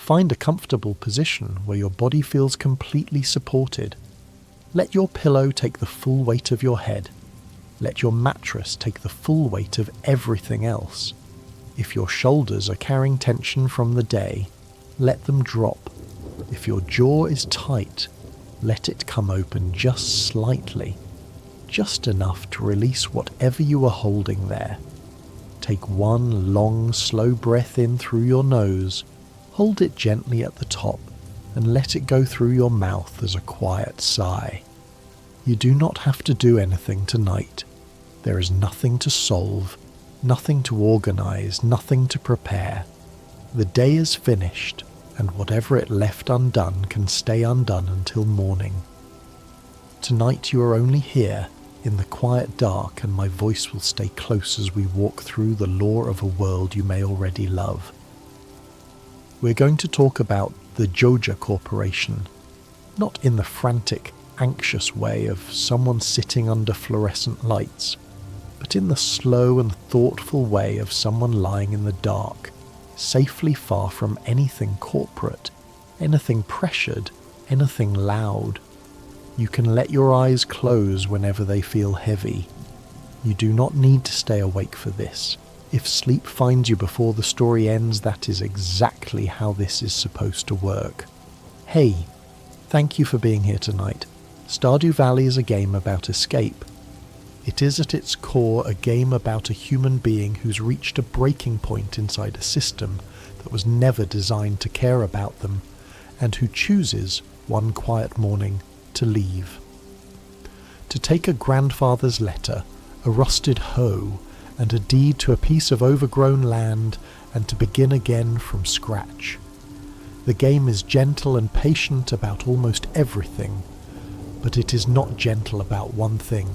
Find a comfortable position where your body feels completely supported. Let your pillow take the full weight of your head. Let your mattress take the full weight of everything else. If your shoulders are carrying tension from the day, let them drop. If your jaw is tight, let it come open just slightly, just enough to release whatever you are holding there. Take one long, slow breath in through your nose, hold it gently at the top, and let it go through your mouth as a quiet sigh. You do not have to do anything tonight. There is nothing to solve, nothing to organize, nothing to prepare. The day is finished, and whatever it left undone can stay undone until morning. Tonight you are only here, in the quiet dark, and my voice will stay close as we walk through the lore of a world you may already love. We're going to talk about the Joja Corporation, not in the frantic, anxious way of someone sitting under fluorescent lights, but in the slow and thoughtful way of someone lying in the dark, safely far from anything corporate, anything pressured, anything loud. You can let your eyes close whenever they feel heavy. You do not need to stay awake for this. If sleep finds you before the story ends, that is exactly how this is supposed to work. Hey, thank you for being here tonight. Stardew Valley is a game about escape. It is at its core a game about a human being who's reached a breaking point inside a system that was never designed to care about them, and who chooses, one quiet morning, to leave. To take a grandfather's letter, a rusted hoe, and a deed to a piece of overgrown land, and to begin again from scratch. The game is gentle and patient about almost everything, but it is not gentle about one thing.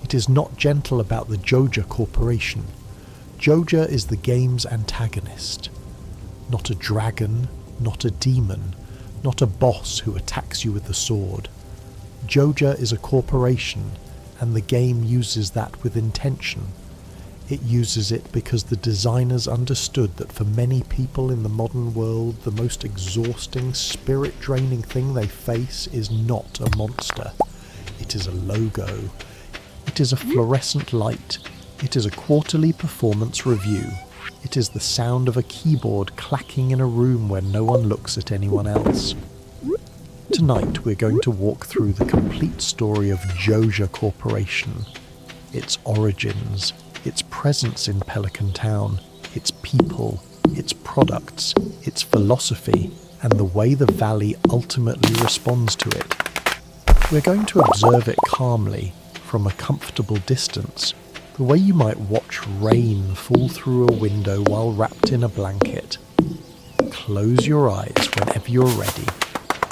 It is not gentle about the Joja Corporation. Joja is the game's antagonist. Not a dragon, not a demon, not a boss who attacks you with the sword. Joja is a corporation, and the game uses that with intention. It uses it because the designers understood that for many people in the modern world, the most exhausting, spirit-draining thing they face is not a monster. It is a logo. It is a fluorescent light. It is a quarterly performance review. It is the sound of a keyboard clacking in a room where no one looks at anyone else. Tonight we're going to walk through the complete story of Joja Corporation, its origins, its presence in Pelican Town, its people, its products, its philosophy, and the way the valley ultimately responds to it. We're going to observe it calmly, from a comfortable distance, the way you might watch rain fall through a window while wrapped in a blanket. Close your eyes whenever you're ready.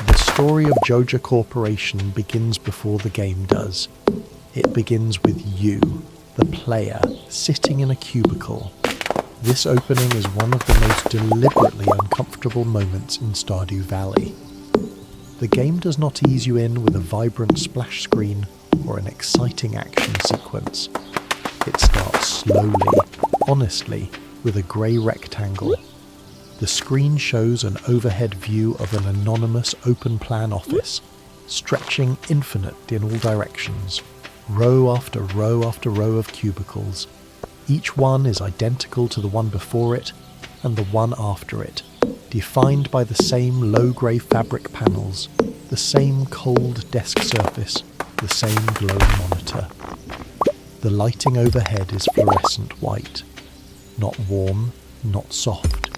The story of Joja Corporation begins before the game does. It begins with you, the player, sitting in a cubicle. This opening is one of the most deliberately uncomfortable moments in Stardew Valley. The game does not ease you in with a vibrant splash screen or an exciting action sequence. It starts slowly, honestly, with a grey rectangle. The screen shows an overhead view of an anonymous open-plan office, stretching infinite in all directions, row after row after row of cubicles. Each one is identical to the one before it and the one after it, defined by the same low-grey fabric panels, the same cold desk surface, the same glowing monitor. The lighting overhead is fluorescent white, not warm, not soft.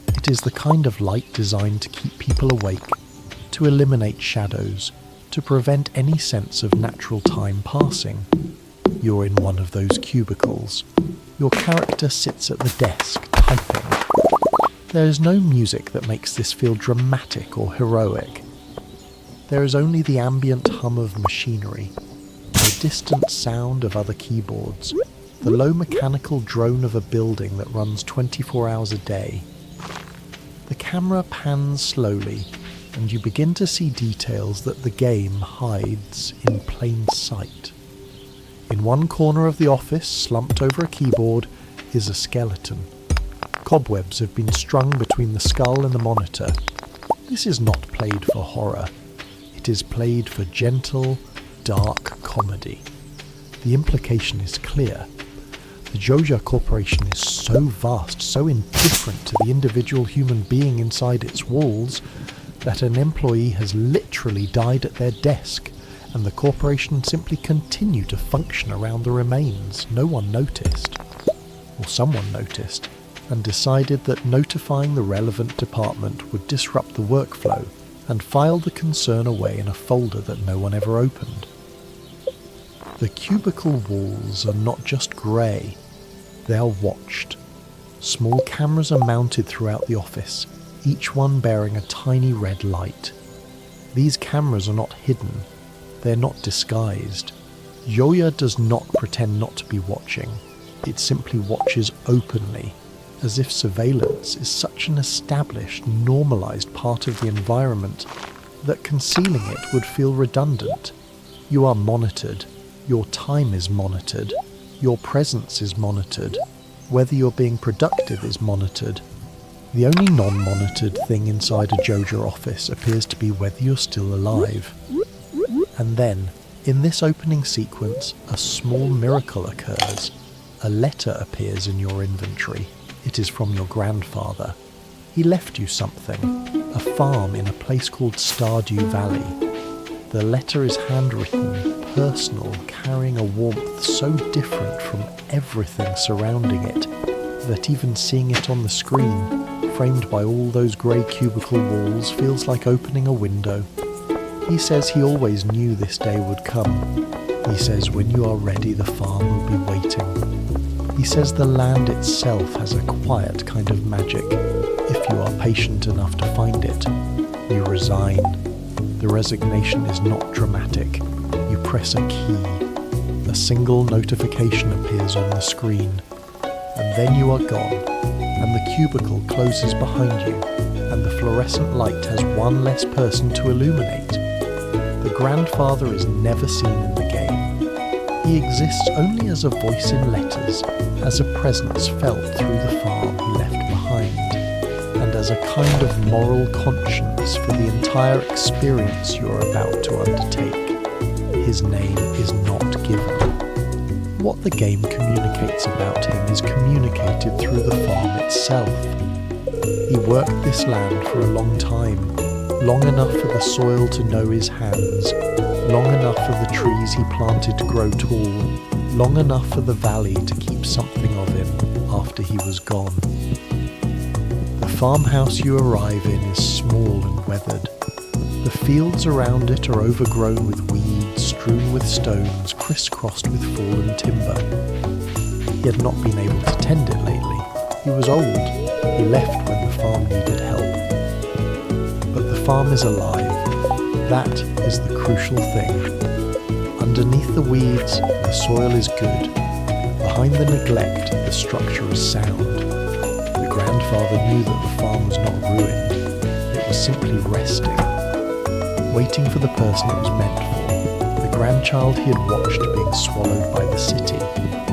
It is the kind of light designed to keep people awake, to eliminate shadows, to prevent any sense of natural time passing. You're in one of those cubicles. Your character sits at the desk, typing. There is no music that makes this feel dramatic or heroic. There is only the ambient hum of machinery, the distant sound of other keyboards, the low mechanical drone of a building that runs 24 hours a day. The camera pans slowly, and you begin to see details that the game hides in plain sight. In one corner of the office, slumped over a keyboard, is a skeleton. Cobwebs have been strung between the skull and the monitor. This is not played for horror. It is played for gentle, dark comedy. The implication is clear. The Joja Corporation is so vast, so indifferent to the individual human being inside its walls, that an employee has literally died at their desk, and the corporation simply continue to function around the remains. No one noticed. Or someone noticed, and decided that notifying the relevant department would disrupt the workflow, and filed the concern away in a folder that no one ever opened. The cubicle walls are not just grey, they are watched. Small cameras are mounted throughout the office, each one bearing a tiny red light. These cameras are not hidden, they are not disguised. Joja does not pretend not to be watching, it simply watches openly, as if surveillance is such an established, normalised part of the environment that concealing it would feel redundant. You are monitored, your time is monitored, your presence is monitored, whether you're being productive is monitored. The only non-monitored thing inside a Joja office appears to be whether you're still alive. And then, in this opening sequence, a small miracle occurs. A letter appears in your inventory. It is from your grandfather. He left you something, a farm in a place called Stardew Valley. The letter is handwritten, personal, carrying a warmth so different from everything surrounding it, that even seeing it on the screen, framed by all those grey cubicle walls, feels like opening a window. He says he always knew this day would come. He says when you are ready, the farm will be waiting. He says the land itself has a quiet kind of magic, if you are patient enough to find it. You resign. The resignation is not dramatic. You press a key. A single notification appears on the screen. And then you are gone, and the cubicle closes behind you, and the fluorescent light has one less person to illuminate. The grandfather is never seen in the game. He exists only as a voice in letters, as a presence felt through the farm he left behind, and as a kind of moral conscience for the entire experience you are about to undertake. His name is not given. What the game communicates about him is communicated through the farm itself. He worked this land for a long time, long enough for the soil to know his hands, long enough for the trees he planted to grow tall, long enough for the valley to keep something of him after he was gone. The farmhouse you arrive in is small and weathered. The fields around it are overgrown with weeds, strewn with stones, crisscrossed with fallen timber. He had not been able to tend it lately. He was old. He left when the farm needed help. But the farm is alive. That is the crucial thing. Underneath the weeds, the soil is good. Behind the neglect, the structure is sound. The grandfather knew that the farm was not ruined. It was simply resting, waiting for the person it was meant for. The grandchild he had watched being swallowed by the city,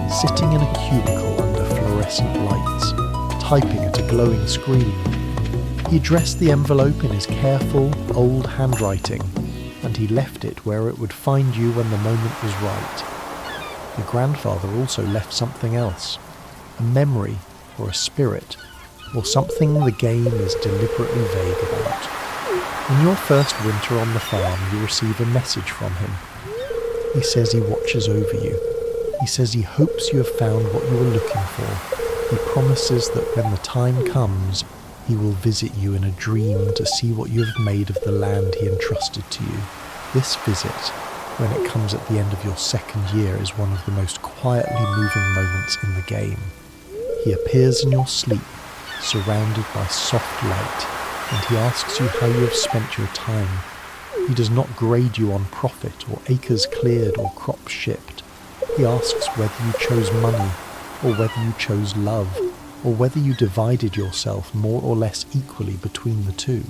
sitting in a cubicle under fluorescent lights, typing at a glowing screen. He addressed the envelope in his careful, old handwriting, and he left it where it would find you when the moment was right. The grandfather also left something else, a memory or a spirit, or something the game is deliberately vague about. In your first winter on the farm, you receive a message from him. He says he watches over you. He says he hopes you have found what you were looking for. He promises that when the time comes, he will visit you in a dream to see what you have made of the land he entrusted to you. This visit, when it comes at the end of your second year, is one of the most quietly moving moments in the game. He appears in your sleep, surrounded by soft light, and he asks you how you have spent your time. He does not grade you on profit or acres cleared or crops shipped. He asks whether you chose money or whether you chose love, or whether you divided yourself more or less equally between the two.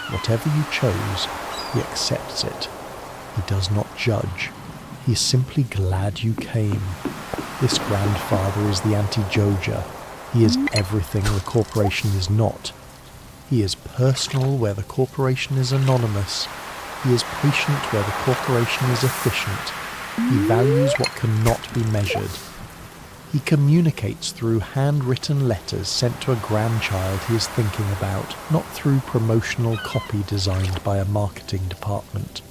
Whatever you chose, he accepts it. He does not judge. He is simply glad you came. This grandfather is the anti-Joja. He is everything the corporation is not. He is personal where the corporation is anonymous. He is patient where the corporation is efficient. He values what cannot be measured. He communicates through handwritten letters sent to a grandchild he is thinking about, not through promotional copy designed by a marketing department.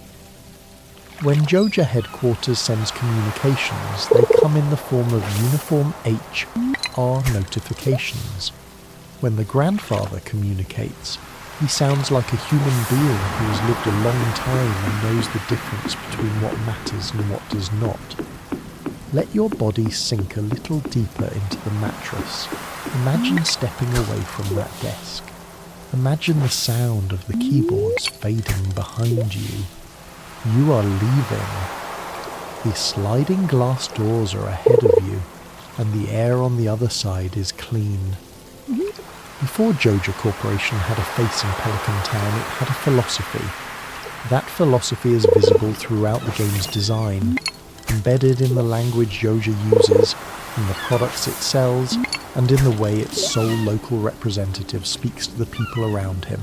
When Joja headquarters sends communications, they come in the form of uniform HR notifications. When the grandfather communicates, he sounds like a human being who has lived a long time and knows the difference between what matters and what does not. Let your body sink a little deeper into the mattress. Imagine stepping away from that desk. Imagine the sound of the keyboards fading behind you. You are leaving. The sliding glass doors are ahead of you, and the air on the other side is clean. Before Joja Corporation had a face in Pelican Town, it had a philosophy. That philosophy is visible throughout the game's design, embedded in the language Joja uses, in the products it sells, and in the way its sole local representative speaks to the people around him.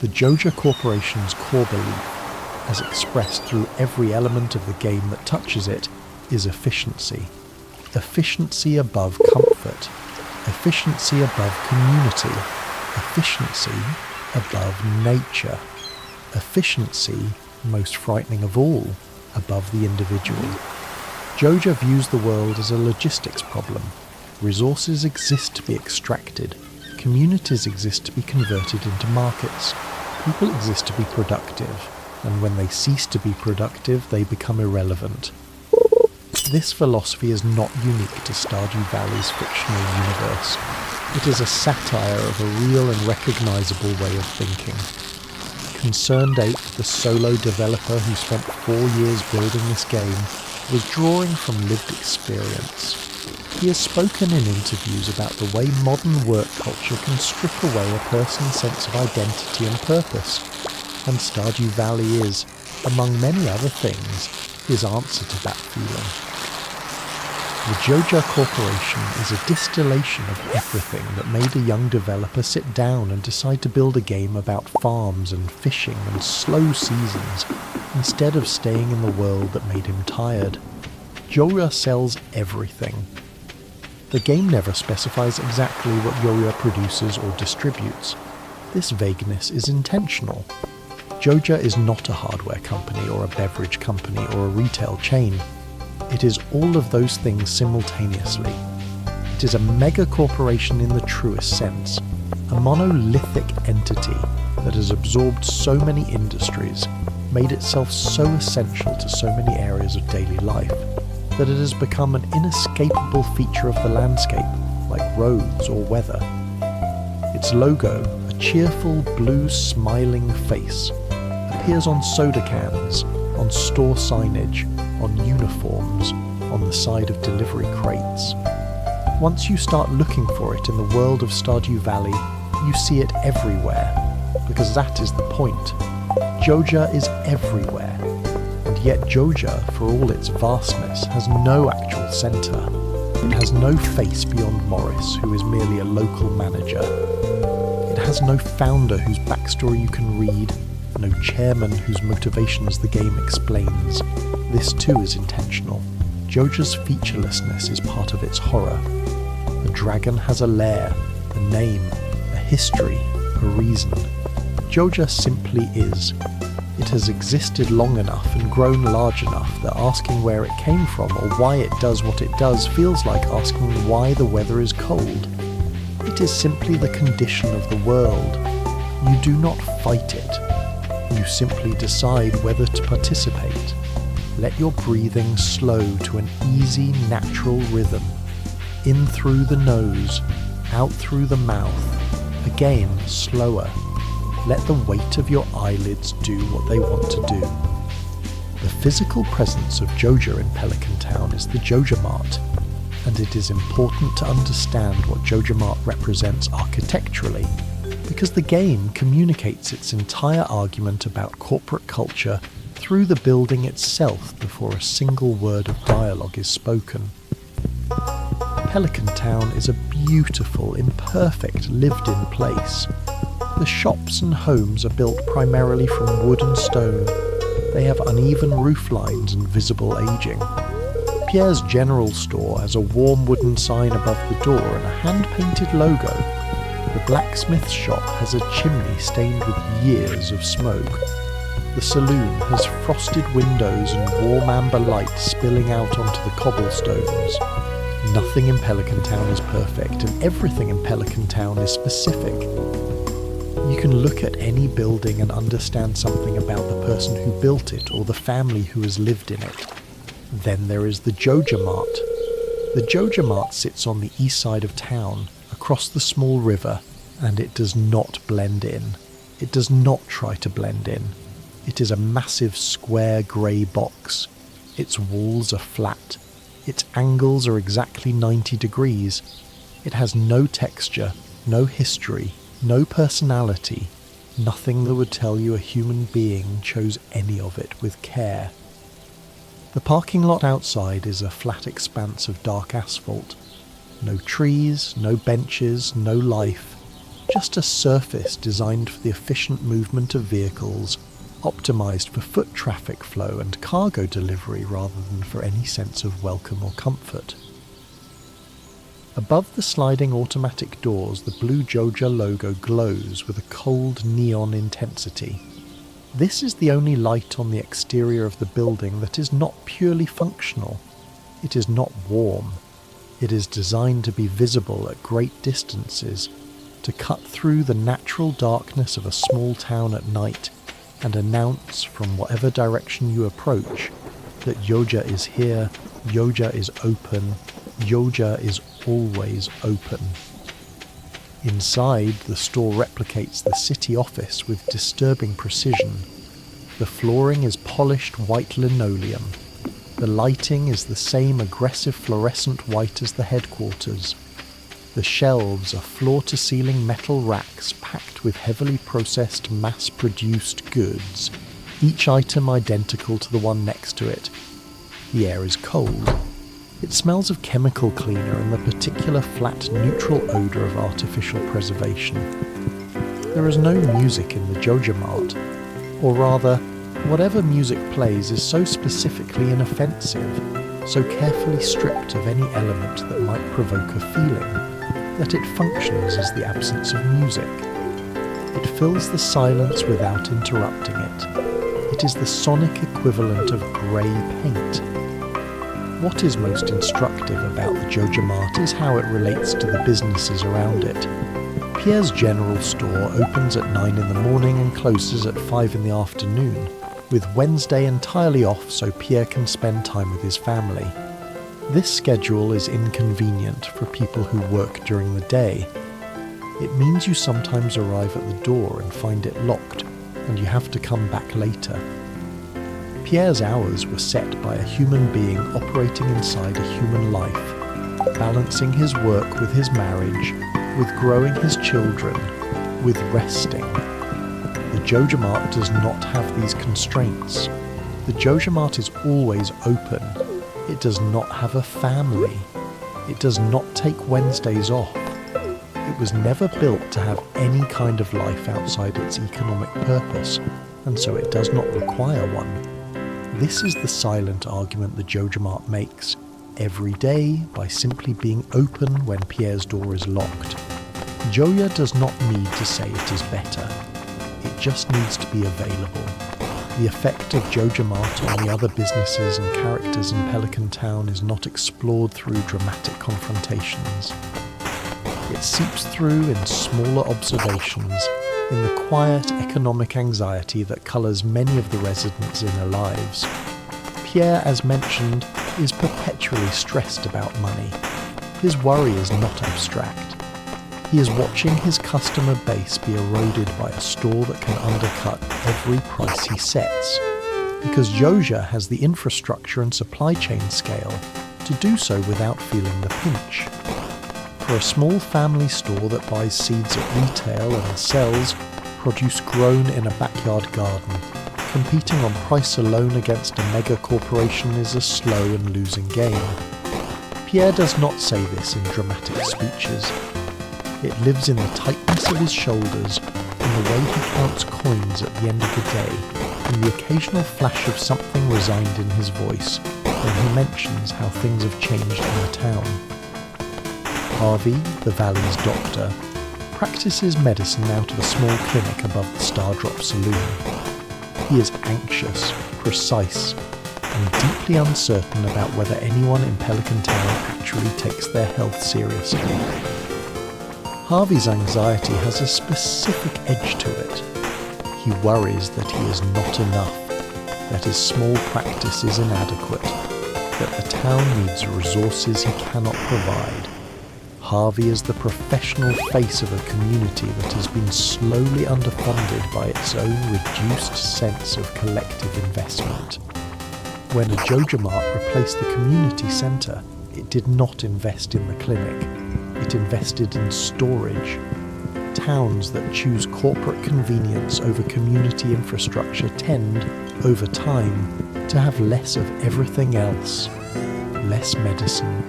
The Joja Corporation's core belief, as expressed through every element of the game that touches it, is efficiency. Efficiency above comfort. Efficiency above community. Efficiency above nature. Efficiency, most frightening of all, above the individual. Joja views the world as a logistics problem. Resources exist to be extracted. Communities exist to be converted into markets. People exist to be productive. And when they cease to be productive, they become irrelevant. This philosophy is not unique to Stardew Valley's fictional universe. It is a satire of a real and recognizable way of thinking. Concerned Ape, the solo developer who spent 4 years building this game, was drawing from lived experience. He has spoken in interviews about the way modern work culture can strip away a person's sense of identity and purpose. And Stardew Valley is, among many other things, his answer to that feeling. The Joja Corporation is a distillation of everything that made a young developer sit down and decide to build a game about farms and fishing and slow seasons, instead of staying in the world that made him tired. Joja sells everything. The game never specifies exactly what Joja produces or distributes. This vagueness is intentional. Joja is not a hardware company or a beverage company or a retail chain. It is all of those things simultaneously. It is a mega corporation in the truest sense, a monolithic entity that has absorbed so many industries, made itself so essential to so many areas of daily life, that it has become an inescapable feature of the landscape, like roads or weather. Its logo, a cheerful blue smiling face, appears on soda cans, on store signage, on uniforms, on the side of delivery crates. Once you start looking for it in the world of Stardew Valley, you see it everywhere, because that is the point. Joja is everywhere, and yet Joja, for all its vastness, has no actual centre. It has no face beyond Morris, who is merely a local manager. It has no founder whose backstory you can read, no chairman whose motivations the game explains. This too is intentional. Joja's featurelessness is part of its horror. The dragon has a lair, a name, a history, a reason. Joja simply is. It has existed long enough and grown large enough that asking where it came from or why it does what it does feels like asking why the weather is cold. It is simply the condition of the world. You do not fight it. You simply decide whether to participate. Let your breathing slow to an easy, natural rhythm. In through the nose, out through the mouth. Again, slower. Let the weight of your eyelids do what they want to do. The physical presence of Joja in Pelican Town is the Joja Mart, and it is important to understand what Joja Mart represents architecturally, because the game communicates its entire argument about corporate culture through the building itself before a single word of dialogue is spoken. Pelican Town is a beautiful, imperfect, lived-in place. The shops and homes are built primarily from wood and stone. They have uneven roof lines and visible aging. Pierre's general store has a warm wooden sign above the door and a hand-painted logo. The blacksmith's shop has a chimney stained with years of smoke. The saloon has frosted windows and warm amber light spilling out onto the cobblestones. Nothing in Pelican Town is perfect, and everything in Pelican Town is specific. You can look at any building and understand something about the person who built it or the family who has lived in it. Then there is the Joja Mart. The Joja Mart sits on the east side of town, across the small river, and it does not blend in. It does not try to blend in. It is a massive square grey box. Its walls are flat. Its angles are exactly 90 degrees. It has no texture, no history, no personality, nothing that would tell you a human being chose any of it with care. The parking lot outside is a flat expanse of dark asphalt. No trees, no benches, no life. Just a surface designed for the efficient movement of vehicles, optimised for foot traffic flow and cargo delivery rather than for any sense of welcome or comfort. Above the sliding automatic doors, the blue Joja logo glows with a cold neon intensity. This is the only light on the exterior of the building that is not purely functional. It is not warm. It is designed to be visible at great distances, to cut through the natural darkness of a small town at night and announce from whatever direction you approach that Joja is here, Joja is open, Joja is always open. Inside, the store replicates the city office with disturbing precision. The flooring is polished white linoleum. The lighting is the same aggressive fluorescent white as the headquarters. The shelves are floor-to-ceiling metal racks packed with heavily processed, mass-produced goods, each item identical to the one next to it. The air is cold. It smells of chemical cleaner and the particular flat, neutral odour of artificial preservation. There is no music in the Joja Mart, or rather, whatever music plays is so specifically inoffensive, so carefully stripped of any element that might provoke a feeling, that it functions as the absence of music. It fills the silence without interrupting it. It is the sonic equivalent of grey paint. What is most instructive about the Joja Mart is how it relates to the businesses around it. Pierre's general store opens at 9 in the morning and closes at 5 in the afternoon, with Wednesday entirely off so Pierre can spend time with his family. This schedule is inconvenient for people who work during the day. It means you sometimes arrive at the door and find it locked, and you have to come back later. Pierre's hours were set by a human being operating inside a human life, balancing his work with his marriage, with growing his children, with resting. The Joja Mart does not have these constraints. The Joja Mart is always open. It does not have a family. It does not take Wednesdays off. It was never built to have any kind of life outside its economic purpose, and so it does not require one. This is the silent argument the Joja Mart makes every day by simply being open when Pierre's door is locked. Joja does not need to say it is better. It just needs to be available. The effect of Joja Mart on the other businesses and characters in Pelican Town is not explored through dramatic confrontations. It seeps through in smaller observations, in the quiet economic anxiety that colours many of the residents' inner lives. Pierre, as mentioned, is perpetually stressed about money. His worry is not abstract. He is watching his customer base be eroded by a store that can undercut every price he sets, because Joja has the infrastructure and supply chain scale to do so without feeling the pinch. For a small family store that buys seeds at retail and sells produce grown in a backyard garden, competing on price alone against a mega corporation is a slow and losing game. Pierre does not say this in dramatic speeches. It lives in the tightness of his shoulders, in the way he counts coins at the end of the day, in the occasional flash of something resigned in his voice when he mentions how things have changed in the town. Harvey, the valley's doctor, practices medicine out of a small clinic above the Stardrop saloon. He is anxious, precise, and deeply uncertain about whether anyone in Pelican Town actually takes their health seriously. Harvey's anxiety has a specific edge to it. He worries that he is not enough, that his small practice is inadequate, that the town needs resources he cannot provide. Harvey is the professional face of a community that has been slowly underfunded by its own reduced sense of collective investment. When a Joja Mart replaced the community centre, it did not invest in the clinic. It invested in storage. Towns that choose corporate convenience over community infrastructure tend, over time, to have less of everything else. Less medicine,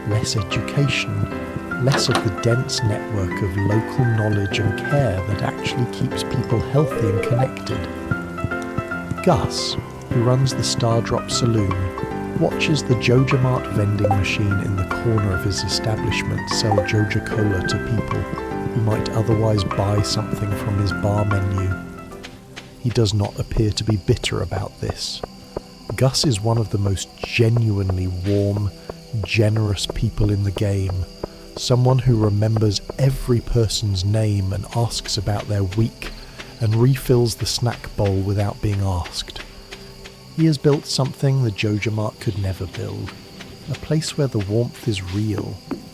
less education, less of the dense network of local knowledge and care that actually keeps people healthy and connected. Gus, who runs the Stardrop saloon, watches the Joja Mart vending machine in the corner of his establishment sell Joja Cola to people who might otherwise buy something from his bar menu. He does not appear to be bitter about this. Gus is one of the most genuinely warm, generous people in the game, someone who remembers every person's name and asks about their week and refills the snack bowl without being asked. He has built something the Joja Mart could never build, a place where the warmth is real,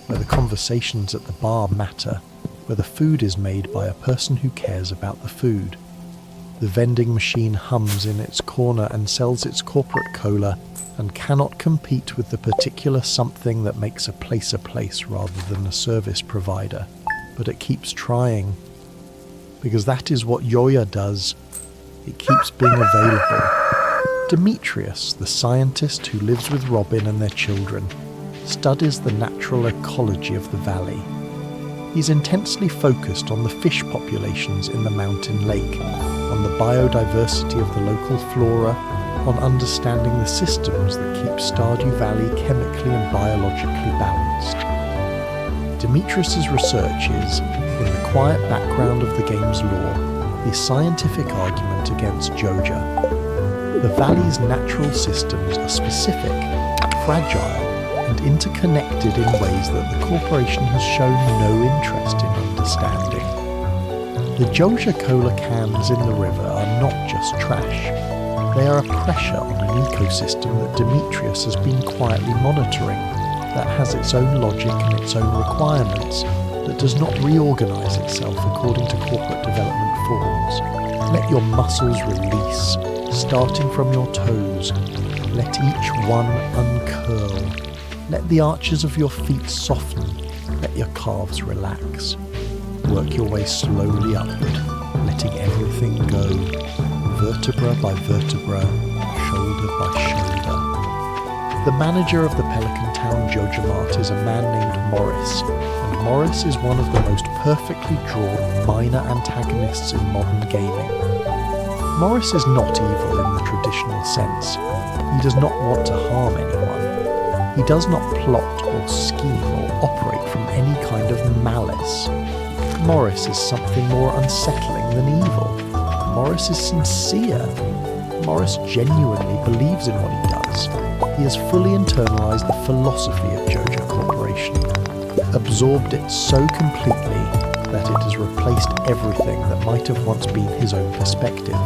where the conversations at the bar matter, where the food is made by a person who cares about the food. The vending machine hums in its corner and sells its corporate cola and cannot compete with the particular something that makes a place rather than a service provider, but it keeps trying. Because that is what Joja does. It keeps being available. Demetrius, the scientist who lives with Robin and their children, studies the natural ecology of the valley. He's intensely focused on the fish populations in the mountain lake, on the biodiversity of the local flora, on understanding the systems that keep Stardew Valley chemically and biologically balanced. Demetrius's research is, in the quiet background of the game's lore, the scientific argument against Joja. The valley's natural systems are specific, fragile, and interconnected in ways that the corporation has shown no interest in understanding. The Joja Cola cans in the river are not just trash. They are a pressure on an ecosystem that Demetrius has been quietly monitoring, that has its own logic and its own requirements, that does not reorganize itself according to corporate development forms. Let your muscles release, starting from your toes. Let each one uncurl. Let the arches of your feet soften. Let your calves relax. Work your way slowly upward, letting everything go, vertebra by vertebra, shoulder by shoulder. The manager of the Pelican Town Joja Mart is a man named Morris, and Morris is one of the most perfectly drawn minor antagonists in modern gaming. Morris is not evil in the traditional sense. He does not want to harm anyone. He does not plot or scheme or operate from any kind of malice. Morris is something more unsettling than evil. Morris is sincere. Morris genuinely believes in what he does. He has fully internalized the philosophy of Joja Corporation, absorbed it so completely that it has replaced everything that might have once been his own perspective.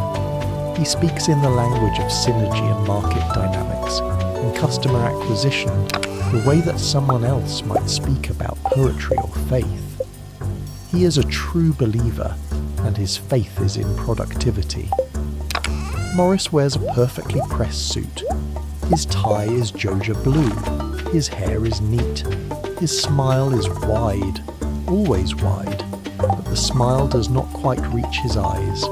He speaks in the language of synergy and market dynamics, and customer acquisition, the way that someone else might speak about poetry or faith. He is a true believer, and his faith is in productivity. Morris wears a perfectly pressed suit. His tie is Joja blue. His hair is neat. His smile is wide, always wide, but the smile does not quite reach his eyes.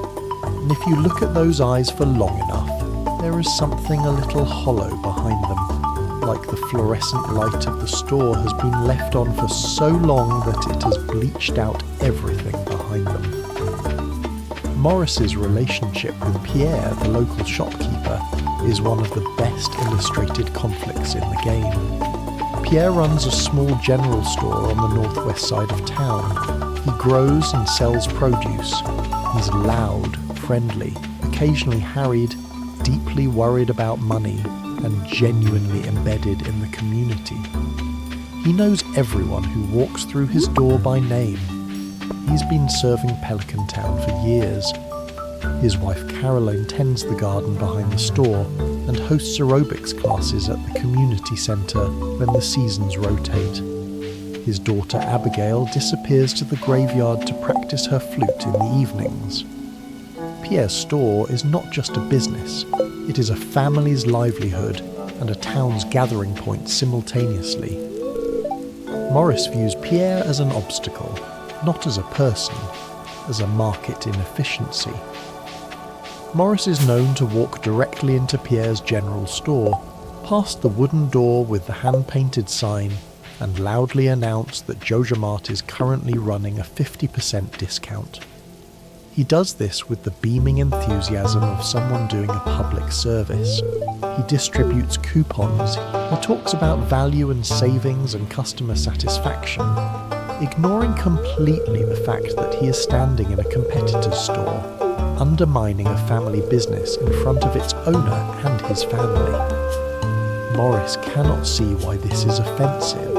And if you look at those eyes for long enough, there is something a little hollow behind them, like the fluorescent light of the store has been left on for so long that it has bleached out everything behind them. Morris's relationship with Pierre, the local shopkeeper, is one of the best illustrated conflicts in the game. Pierre runs a small general store on the northwest side of town. He grows and sells produce. He's loud, friendly, occasionally harried, deeply worried about money, and genuinely embedded in the community. He knows everyone who walks through his door by name. He's been serving Pelican Town for years. His wife Caroline tends the garden behind the store and hosts aerobics classes at the community centre when the seasons rotate. His daughter Abigail disappears to the graveyard to practice her flute in the evenings. Pierre's store is not just a business, it is a family's livelihood and a town's gathering point simultaneously. Morris views Pierre as an obstacle, not as a person, as a market inefficiency. Morris is known to walk directly into Pierre's general store, past the wooden door with the hand-painted sign, and loudly announce that Joja is currently running a 50% discount. He does this with the beaming enthusiasm of someone doing a public service. He distributes coupons, he talks about value and savings and customer satisfaction, ignoring completely the fact that he is standing in a competitor's store, undermining a family business in front of its owner and his family. Morris cannot see why this is offensive.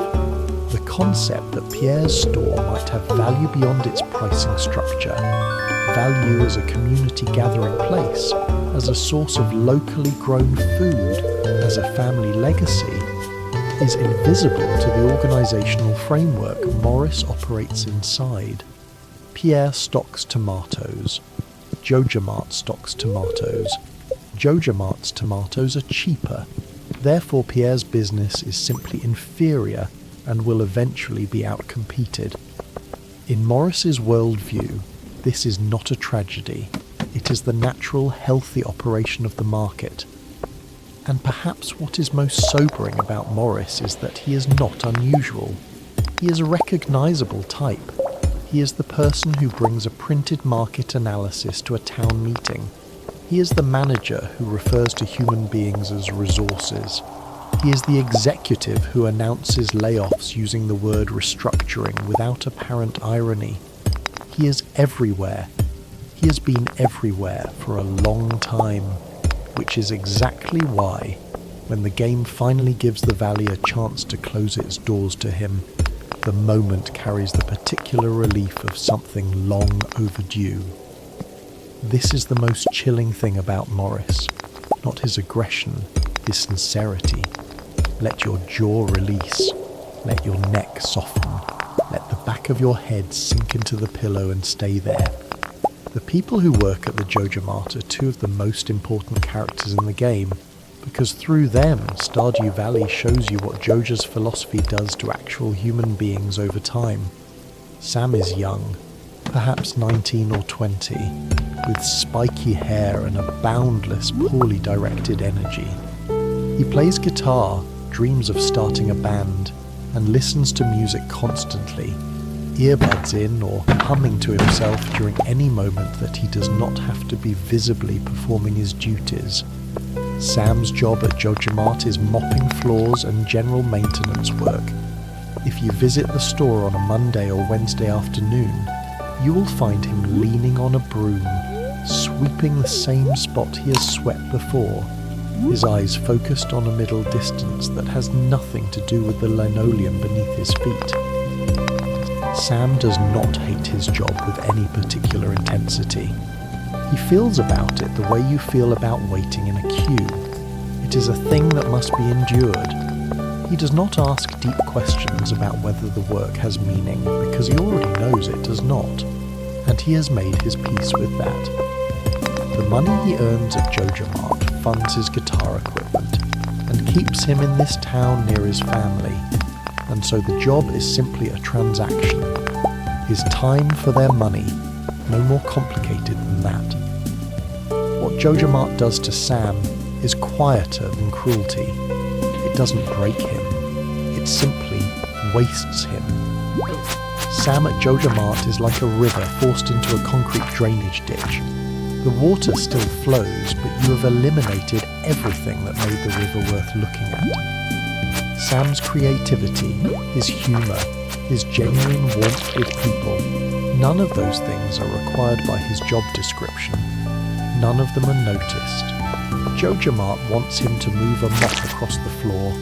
The concept that Pierre's store might have value beyond its pricing structure, value as a community gathering place, as a source of locally grown food, as a family legacy, is invisible to the organisational framework Morris operates inside. Pierre stocks tomatoes. Joja stocks tomatoes. Joja tomatoes are cheaper. Therefore Pierre's business is simply inferior and will eventually be outcompeted. In Morris's worldview, this is not a tragedy. It is the natural, healthy operation of the market. And perhaps what is most sobering about Morris is that he is not unusual. He is a recognisable type. He is the person who brings a printed market analysis to a town meeting. He is the manager who refers to human beings as resources. He is the executive who announces layoffs using the word restructuring without apparent irony. He is everywhere. He has been everywhere for a long time, which is exactly why, when the game finally gives the valley a chance to close its doors to him, the moment carries the particular relief of something long overdue. This is the most chilling thing about Morris, not his aggression, his sincerity. Let your jaw release, let your neck soften, let the back of your head sink into the pillow and stay there. The people who work at the Joja Mart are two of the most important characters in the game, because through them, Stardew Valley shows you what Joja's philosophy does to actual human beings over time. Sam is young, perhaps 19 or 20, with spiky hair and a boundless, poorly directed energy. He plays guitar, dreams of starting a band, and listens to music constantly, earbuds in or humming to himself during any moment that he does not have to be visibly performing his duties. Sam's job at Joja Mart is mopping floors and general maintenance work. If you visit the store on a Monday or Wednesday afternoon, you will find him leaning on a broom, sweeping the same spot he has swept before, his eyes focused on a middle distance that has nothing to do with the linoleum beneath his feet. Sam does not hate his job with any particular intensity. He feels about it the way you feel about waiting in a queue. It is a thing that must be endured. He does not ask deep questions about whether the work has meaning, because he already knows it does not, and he has made his peace with that. The money he earns at Joja Mart funds his guitar equipment, and keeps him in this town near his family, and so the job is simply a transaction. His time for their money, no more complicated than that. What Joja Mart does to Sam is quieter than cruelty. It It doesn't break him. It simply wastes him. Sam at Joja Mart is like a river forced into a concrete drainage ditch. The water still flows, but you have eliminated everything that made the river worth looking at. Sam's creativity, his humour, his genuine warmth with people, none of those things are required by his job description. None of them are noticed. Joja Mart wants him to move a mop across the floor,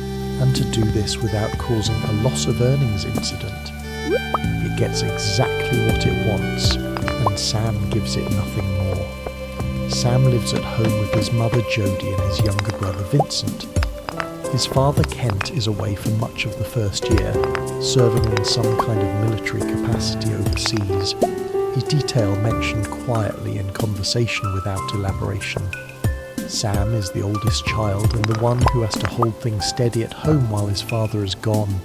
and to do this without causing a loss of earnings incident. It gets exactly what it wants, and Sam gives it nothing more. Sam lives at home with his mother Jodie and his younger brother Vincent. His father Kent is away for much of the first year, serving in some kind of military capacity overseas, his detail mentioned quietly in conversation without elaboration. Sam is the oldest child and the one who has to hold things steady at home while his father is gone.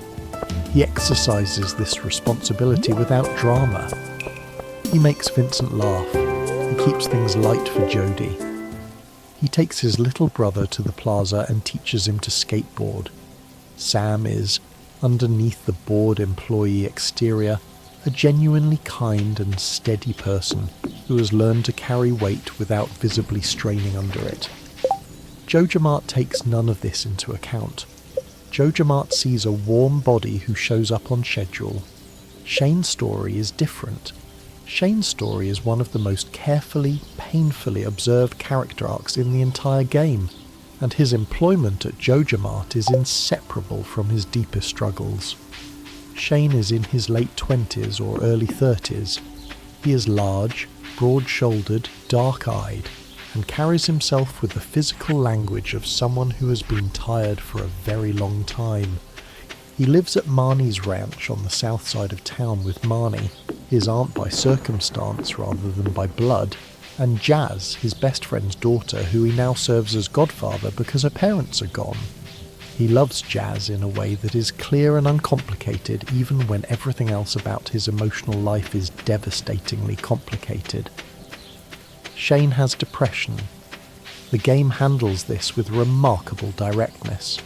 He exercises this responsibility without drama. He makes Vincent laugh. He keeps things light for Jodie. He takes his little brother to the plaza and teaches him to skateboard. Sam is, underneath the bored employee exterior, a genuinely kind and steady person who has learned to carry weight without visibly straining under it. Joja Mart takes none of this into account. Joja Mart sees a warm body who shows up on schedule. Shane's story is different. Shane's story is one of the most carefully, painfully observed character arcs in the entire game, and his employment at Joja Mart is inseparable from his deepest struggles. Shane is in his late 20s or early 30s. He is large, broad-shouldered, dark-eyed, and carries himself with the physical language of someone who has been tired for a very long time. He lives at Marnie's ranch on the south side of town with Marnie, his aunt by circumstance rather than by blood, and Jazz, his best friend's daughter, who he now serves as godfather because her parents are gone. He loves Jazz in a way that is clear and uncomplicated even when everything else about his emotional life is devastatingly complicated. Shane has depression. The game handles this with remarkable directness.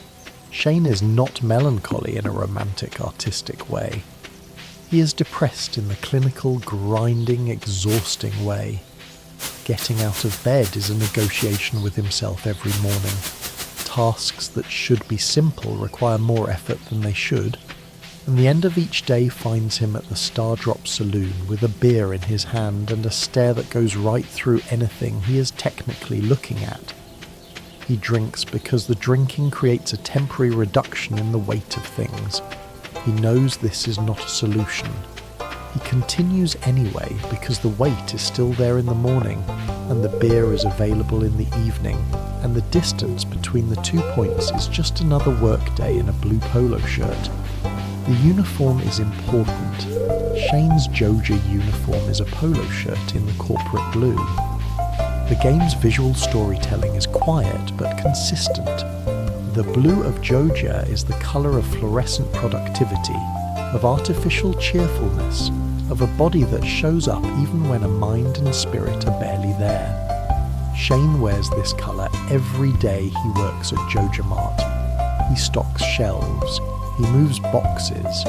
Shane is not melancholy in a romantic, artistic way. He is depressed in the clinical, grinding, exhausting way. Getting out of bed is a negotiation with himself every morning. Tasks that should be simple require more effort than they should, and the end of each day finds him at the Stardrop Saloon with a beer in his hand and a stare that goes right through anything he is technically looking at. He drinks because the drinking creates a temporary reduction in the weight of things. He knows this is not a solution. He continues anyway because the weight is still there in the morning and the beer is available in the evening, and the distance between the 2 points is just another workday in a blue polo shirt. The uniform is important. Shane's Joja uniform is a polo shirt in the corporate blue. The game's visual storytelling is quiet but consistent. The blue of Joja is the colour of fluorescent productivity, of artificial cheerfulness, of a body that shows up even when a mind and spirit are barely there. Shane wears this colour every day he works at Joja Mart. He stocks shelves, he moves boxes,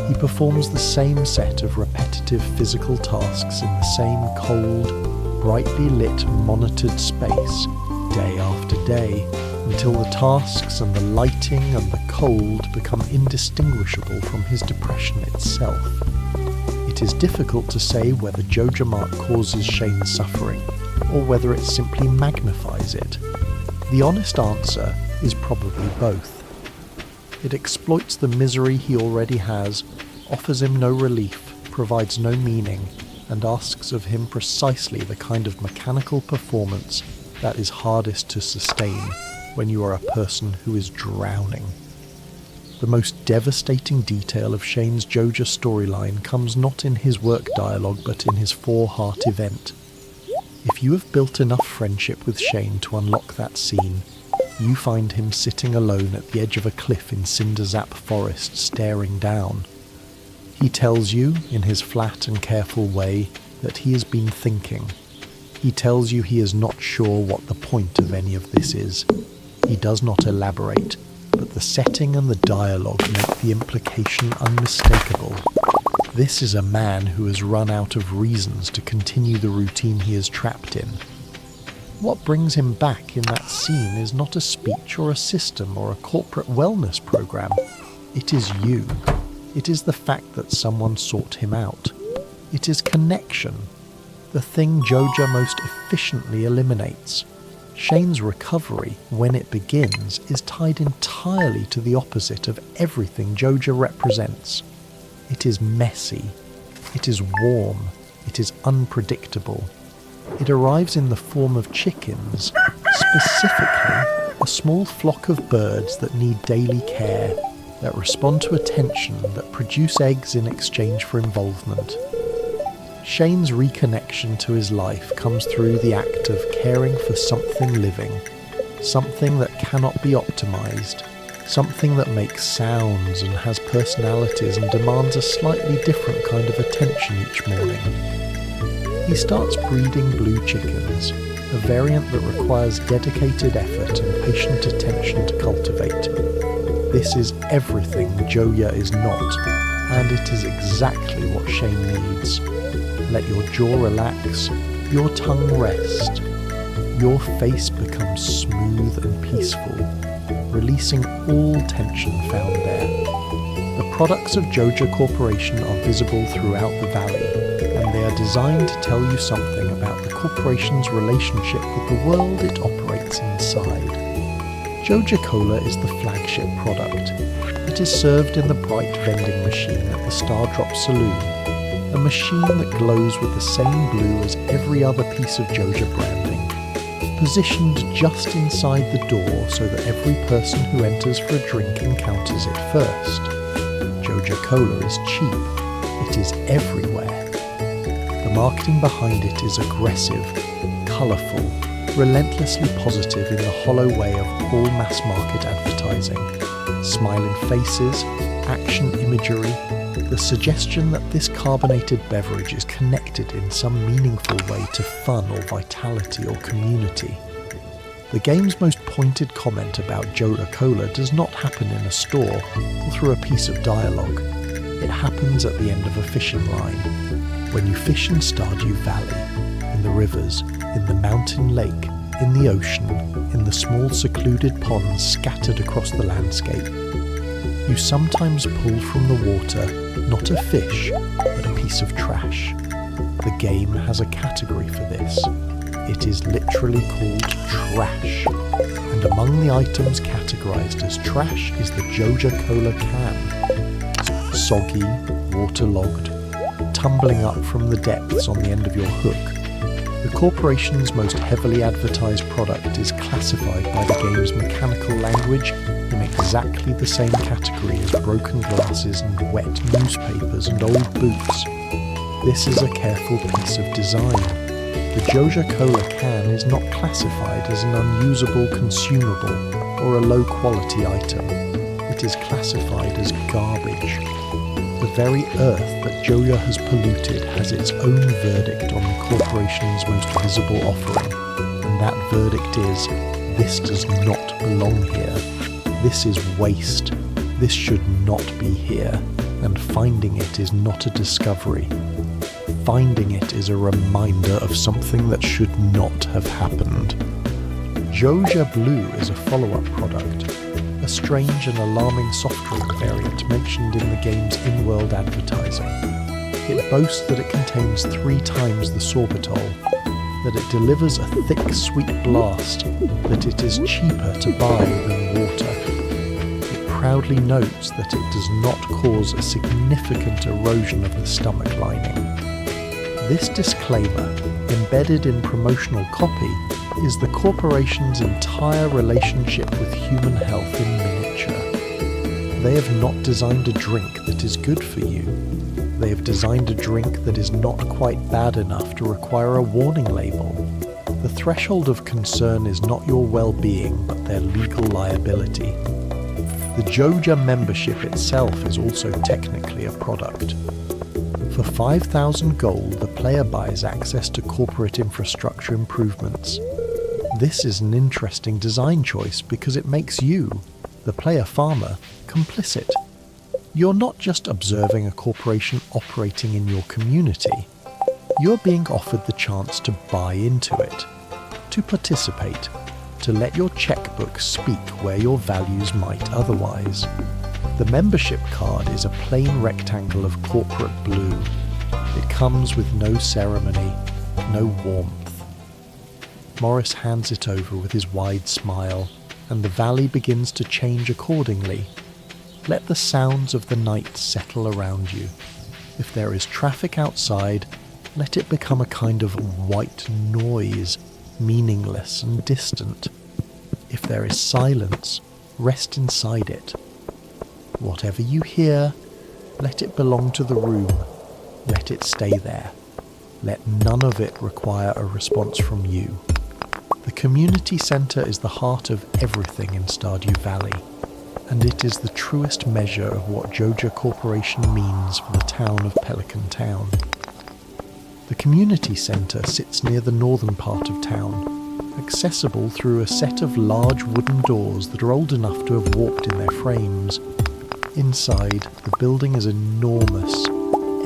he performs the same set of repetitive physical tasks in the same cold, brightly lit, monitored space, day after day, until the tasks and the lighting and the cold become indistinguishable from his depression itself. It is difficult to say whether Joja Mart causes Shane's suffering, or whether it simply magnifies it. The honest answer is probably both. It exploits the misery he already has, offers him no relief, provides no meaning, and asks of him precisely the kind of mechanical performance that is hardest to sustain when you are a person who is drowning. The most devastating detail of Shane's Joja storyline comes not in his work dialogue but in his 4-heart event. If you have built enough friendship with Shane to unlock that scene, you find him sitting alone at the edge of a cliff in Cinderzap Forest staring down. He tells you, in his flat and careful way, that he has been thinking. He tells you he is not sure what the point of any of this is. He does not elaborate. but the setting and the dialogue make the implication unmistakable. This is a man who has run out of reasons to continue the routine he is trapped in. What brings him back in that scene is not a speech or a system or a corporate wellness program. It is you. It is the fact that someone sought him out. It is connection, the thing Joja most efficiently eliminates. Shane's recovery, when it begins, is tied entirely to the opposite of everything Joja represents. It is messy. It is warm. It is unpredictable. It arrives in the form of chickens, specifically a small flock of birds that need daily care, that respond to attention, that produce eggs in exchange for involvement. Shane's reconnection to his life comes through the act of caring for something living, something that cannot be optimized, something that makes sounds and has personalities and demands a slightly different kind of attention each morning. He starts breeding blue chickens, a variant that requires dedicated effort and patient attention to cultivate. This is everything Joja is not, and it is exactly what Shane needs. Let your jaw relax, your tongue rest, your face becomes smooth and peaceful, releasing all tension found there. The products of Joja Corporation are visible throughout the valley, and they are designed to tell you something about the corporation's relationship with the world it operates inside. Joja Cola is the flagship product. It is served in the bright vending machine at the Stardrop Saloon, a machine that glows with the same blue as every other piece of Joja branding, positioned just inside the door so that every person who enters for a drink encounters it first. Joja Cola is cheap. It is everywhere. The marketing behind it is aggressive, colourful, relentlessly positive in the hollow way of all mass market advertising. Smiling faces, action imagery, the suggestion that this carbonated beverage is connected in some meaningful way to fun or vitality or community. The game's most pointed comment about Joja Cola does not happen in a store or through a piece of dialogue. It happens at the end of a fishing line, when you fish in Stardew Valley, in the rivers, in the mountain lake, in the ocean, in the small secluded ponds scattered across the landscape. You sometimes pull from the water not a fish, but a piece of trash. The game has a category for this. It is literally called trash. And among the items categorized as trash is the Joja Cola can. Soggy, waterlogged, tumbling up from the depths on the end of your hook. The corporation's most heavily advertised product is classified by the game's mechanical language in exactly the same category as broken glasses and wet newspapers and old boots. This is a careful piece of design. The Joja Cola can is not classified as an unusable consumable or a low-quality item. It is classified as garbage. The very earth that Joja has polluted has its own verdict on the corporation's most visible offering, and that verdict is, this does not belong here. This is waste. This should not be here, and finding it is not a discovery. Finding it is a reminder of something that should not have happened. Joja Blue is a follow-up product, a strange and alarming soft drink variant mentioned in the game's in-world advertising. It boasts that it contains 3 times the sorbitol, that it delivers a thick, sweet blast, that it is cheaper to buy than water. It proudly notes that it does not cause a significant erosion of the stomach lining. This disclaimer, embedded in promotional copy, is the corporation's entire relationship with human health in miniature. They have not designed a drink that is good for you. They have designed a drink that is not quite bad enough to require a warning label. The threshold of concern is not your well-being, but their legal liability. The Joja membership itself is also technically a product. For 5,000 gold, the player buys access to corporate infrastructure improvements. This is an interesting design choice because it makes you, the player farmer, complicit. You're not just observing a corporation operating in your community. You're being offered the chance to buy into it, to participate, to let your checkbook speak where your values might otherwise. The membership card is a plain rectangle of corporate blue. It comes with no ceremony, no warmth. Morris hands it over with his wide smile, and the valley begins to change accordingly. Let the sounds of the night settle around you. If there is traffic outside, let it become a kind of white noise, meaningless and distant. If there is silence, rest inside it. Whatever you hear, let it belong to the room. Let it stay there. Let none of it require a response from you. The community centre is the heart of everything in Stardew Valley, and it is the truest measure of what Joja Corporation means for the town of Pelican Town. The community centre sits near the northern part of town, accessible through a set of large wooden doors that are old enough to have warped in their frames. Inside, the building is enormous,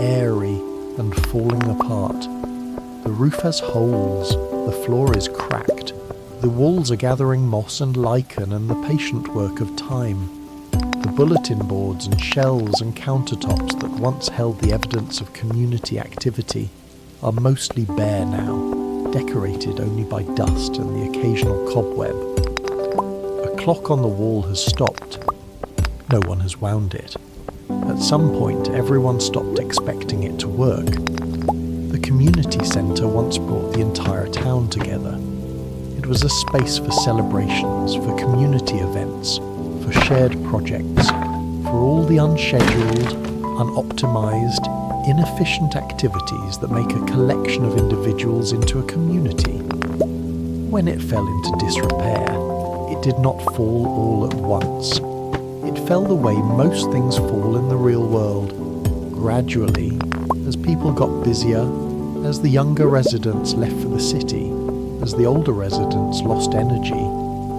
airy, and falling apart. The roof has holes, the floor is cracked, the walls are gathering moss and lichen and the patient work of time. The bulletin boards and shelves and countertops that once held the evidence of community activity are mostly bare now, decorated only by dust and the occasional cobweb. A clock on the wall has stopped. No one has wound it. At some point, everyone stopped expecting it to work. The community centre once brought the entire town together. It was a space for celebrations, for community events, for shared projects, for all the unscheduled, unoptimised, inefficient activities that make a collection of individuals into a community. When it fell into disrepair, it did not fall all at once. It fell the way most things fall in the real world, gradually, as people got busier, as the younger residents left for the city, as the older residents lost energy,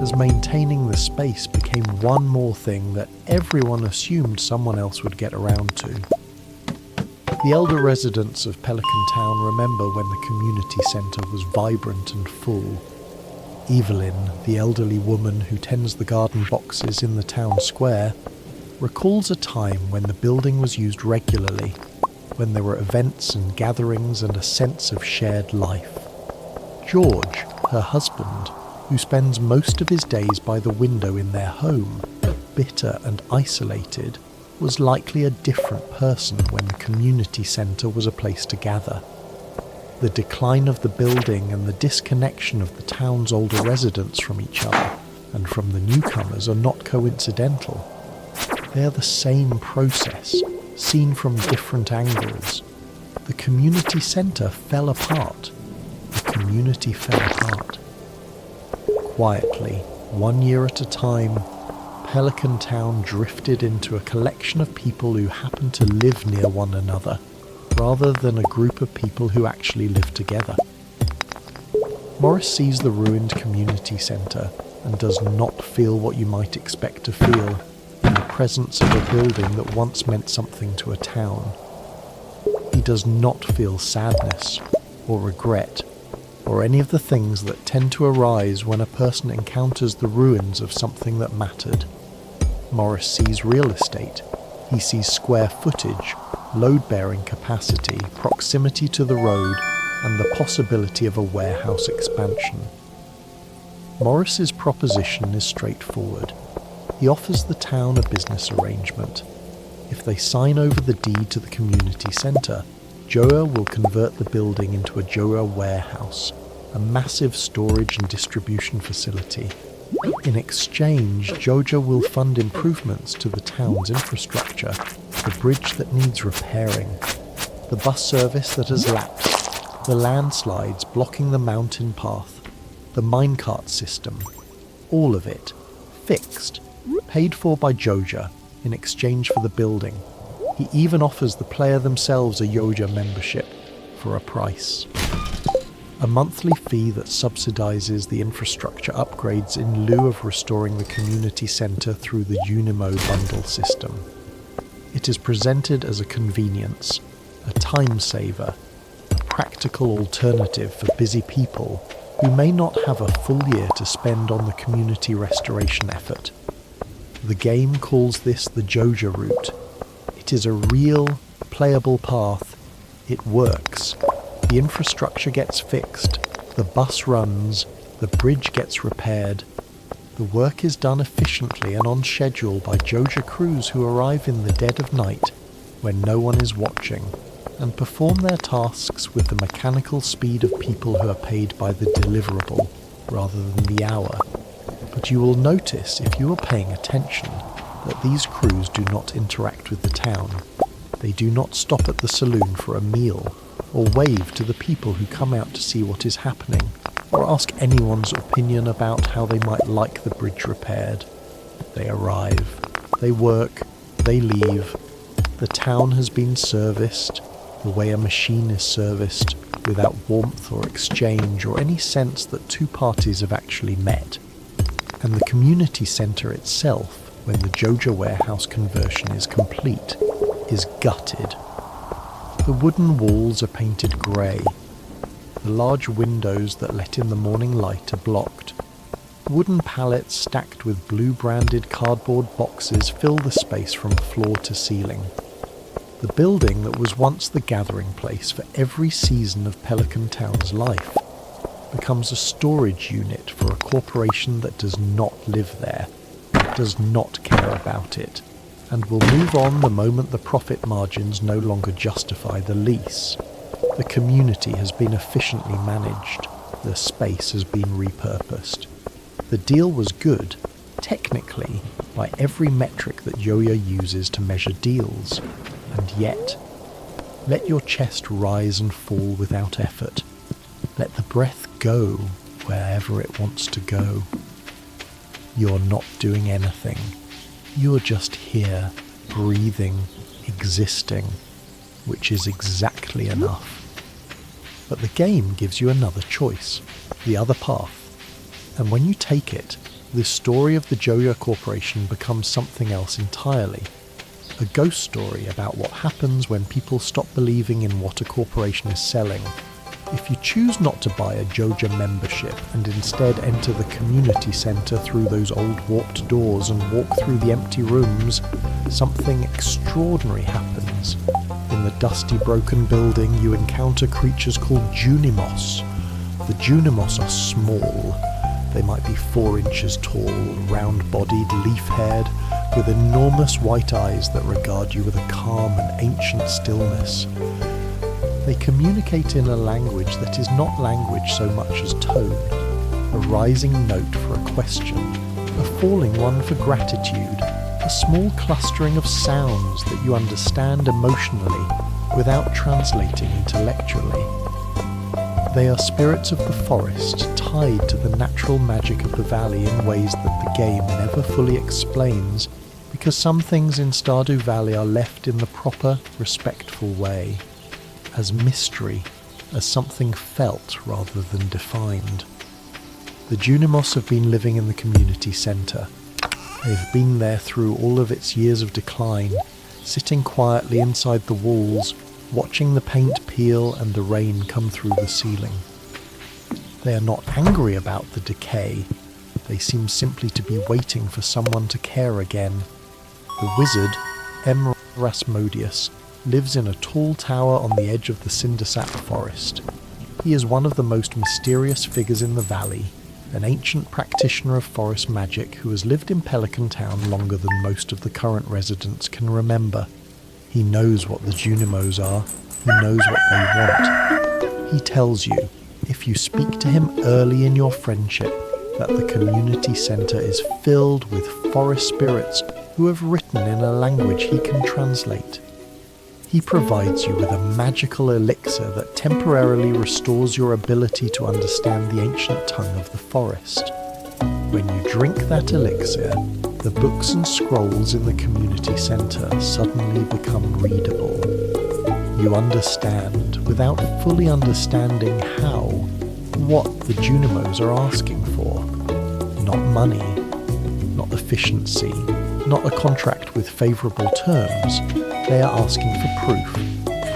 as maintaining the space became one more thing that everyone assumed someone else would get around to. The elder residents of Pelican Town remember when the community centre was vibrant and full. Evelyn, the elderly woman who tends the garden boxes in the town square, recalls a time when the building was used regularly, when there were events and gatherings and a sense of shared life. George, her husband, who spends most of his days by the window in their home, bitter and isolated, was likely a different person when the community centre was a place to gather. The decline of the building and the disconnection of the town's older residents from each other and from the newcomers are not coincidental. They are the same process, seen from different angles. The community centre fell apart. The community fell apart. Quietly, 1 year at a time, Pelican Town drifted into a collection of people who happened to live near one another, rather than a group of people who actually lived together. Morris sees the ruined community centre and does not feel what you might expect to feel in the presence of a building that once meant something to a town. He does not feel sadness or regret or any of the things that tend to arise when a person encounters the ruins of something that mattered. Morris sees real estate. He sees square footage, load-bearing capacity, proximity to the road, and the possibility of a warehouse expansion. Morris's proposition is straightforward. He offers the town a business arrangement. If they sign over the deed to the community centre, Joja will convert the building into a Joja warehouse, a massive storage and distribution facility. In exchange, Joja will fund improvements to the town's infrastructure, the bridge that needs repairing, the bus service that has lapsed, the landslides blocking the mountain path, the minecart system, all of it, fixed, paid for by Joja in exchange for the building. He even offers the player themselves a Joja membership for a price. a monthly fee that subsidizes the infrastructure upgrades in lieu of restoring the community center through the Unimo bundle system. It is presented as a convenience, a time saver, a practical alternative for busy people who may not have a full year to spend on the community restoration effort. The game calls this the Joja route. It is a real, playable path. It works. The infrastructure gets fixed, the bus runs, the bridge gets repaired. The work is done efficiently and on schedule by Joja crews who arrive in the dead of night, when no one is watching, and perform their tasks with the mechanical speed of people who are paid by the deliverable, rather than the hour. But you will notice, if you are paying attention, that these crews do not interact with the town. They do not stop at the saloon for a meal, or wave to the people who come out to see what is happening, or ask anyone's opinion about how they might like the bridge repaired. They arrive, they work, they leave. The town has been serviced, the way a machine is serviced, without warmth or exchange or any sense that two parties have actually met. And the community centre itself, when the Joja warehouse conversion is complete, is gutted. The wooden walls are painted grey. The large windows that let in the morning light are blocked. Wooden pallets stacked with blue-branded cardboard boxes fill the space from floor to ceiling. The building that was once the gathering place for every season of Pelican Town's life becomes a storage unit for a corporation that does not live there, does not care about it, and will move on the moment the profit margins no longer justify the lease. The community has been efficiently managed. The space has been repurposed. The deal was good, technically, by every metric that Joja uses to measure deals. And yet, let your chest rise and fall without effort. Let the breath go wherever it wants to go. You're not doing anything. You're just here, breathing, existing, which is exactly enough. But the game gives you another choice, the other path. And when you take it, the story of the Joja Corporation becomes something else entirely. A ghost story about what happens when people stop believing in what a corporation is selling. If you choose not to buy a Joja membership and instead enter the community centre through those old warped doors and walk through the empty rooms, something extraordinary happens. In the dusty broken building you encounter creatures called Junimos. The Junimos are small. They might be 4 inches tall, round-bodied, leaf-haired, with enormous white eyes that regard you with a calm and ancient stillness. They communicate in a language that is not language so much as tone, a rising note for a question, a falling one for gratitude, a small clustering of sounds that you understand emotionally without translating intellectually. They are spirits of the forest, tied to the natural magic of the valley in ways that the game never fully explains, because some things in Stardew Valley are left in the proper, respectful way, as mystery, as something felt rather than defined. The Junimos have been living in the community centre. They've been there through all of its years of decline, sitting quietly inside the walls, watching the paint peel and the rain come through the ceiling. They are not angry about the decay. They seem simply to be waiting for someone to care again. The wizard, M. Rasmodius, lives in a tall tower on the edge of the Cindersap forest. He is one of the most mysterious figures in the valley, an ancient practitioner of forest magic who has lived in Pelican Town longer than most of the current residents can remember. He knows what the Junimos are. He knows what they want. He tells you, if you speak to him early in your friendship, that the community centre is filled with forest spirits who have written in a language he can translate. He provides you with a magical elixir that temporarily restores your ability to understand the ancient tongue of the forest. When you drink that elixir, the books and scrolls in the community centre suddenly become readable. You understand, without fully understanding how, what the Junimos are asking for. Not money, not efficiency, not a contract with favourable terms. They are asking for proof.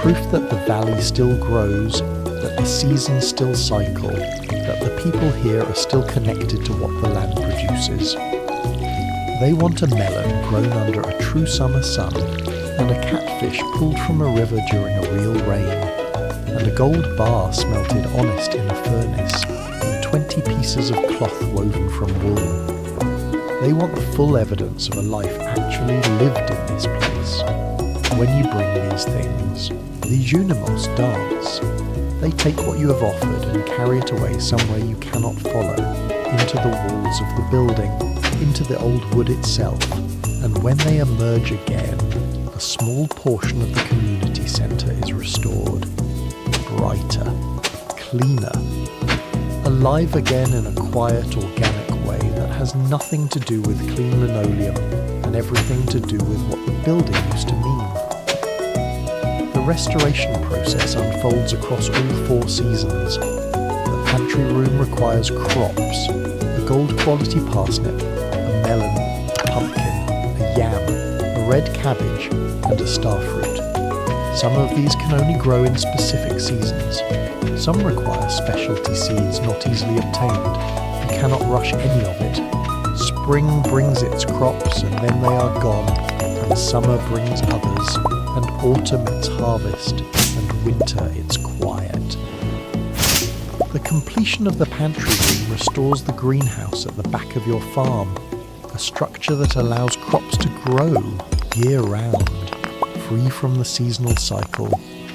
Proof that the valley still grows, that the seasons still cycle, that the people here are still connected to what the land produces. They want a melon grown under a true summer sun, and a catfish pulled from a river during a real rain, and a gold bar smelted honest in a furnace, and 20 pieces of cloth woven from wool. They want the full evidence of a life actually lived in this place. When you bring these things, the Junimos dance. They take what you have offered and carry it away somewhere you cannot follow, into the walls of the building, into the old wood itself, and when they emerge again, a small portion of the community centre is restored. Brighter, cleaner, alive again in a quiet, organic way that has nothing to do with clean linoleum and everything to do with what the building used to mean. The restoration process unfolds across all 4 seasons. The pantry room requires crops, a gold quality parsnip, a melon, a pumpkin, a yam, a red cabbage, and a starfruit. Some of these can only grow in specific seasons. Some require specialty seeds not easily obtained. You cannot rush any of it. Spring brings its crops and then they are gone, and summer brings others, and autumn its harvest, and winter its quiet. The completion of the pantry room restores the greenhouse at the back of your farm, a structure that allows crops to grow year-round, free from the seasonal cycle,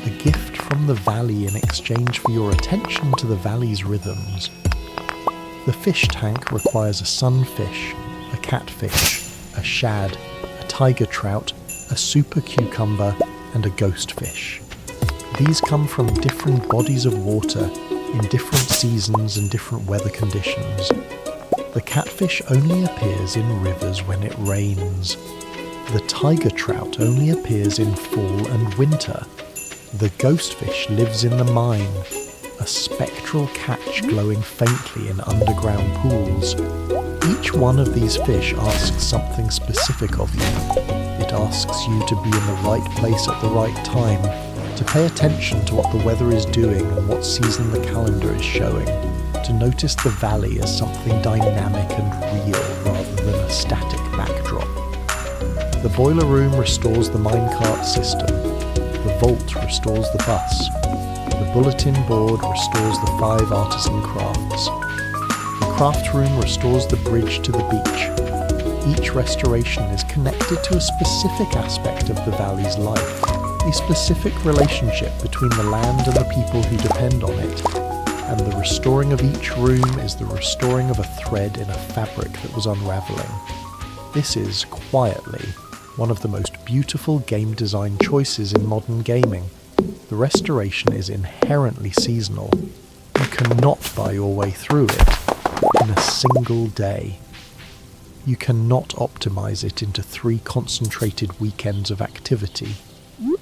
a gift from the valley in exchange for your attention to the valley's rhythms. The fish tank requires a sunfish, a catfish, a shad, a tiger trout, a super cucumber, and a ghost fish. These come from different bodies of water in different seasons and different weather conditions. The catfish only appears in rivers when it rains. The tiger trout only appears in fall and winter. The ghost fish lives in the mine, a spectral catch glowing faintly in underground pools. Each one of these fish asks something specific of you. It asks you to be in the right place at the right time, to pay attention to what the weather is doing and what season the calendar is showing, to notice the valley as something dynamic and real rather than a static backdrop. The boiler room restores the minecart system. The vault restores the bus. The bulletin board restores the 5 artisan crafts. The craft room restores the bridge to the beach. Each restoration is connected to a specific aspect of the valley's life, a specific relationship between the land and the people who depend on it. And the restoring of each room is the restoring of a thread in a fabric that was unravelling. This is, quietly, one of the most beautiful game design choices in modern gaming. The restoration is inherently seasonal. You cannot buy your way through it in a single day. You cannot optimize it into 3 concentrated weekends of activity.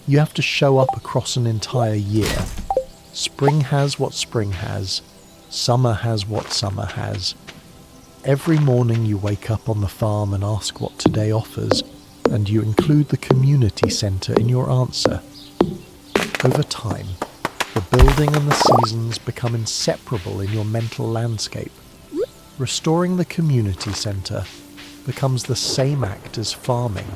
You have to show up across an entire year. Spring has what spring has. Summer has what summer has. Every morning you wake up on the farm and ask what today offers, and you include the community centre in your answer. Over time, the building and the seasons become inseparable in your mental landscape. Restoring the community centre becomes the same act as farming.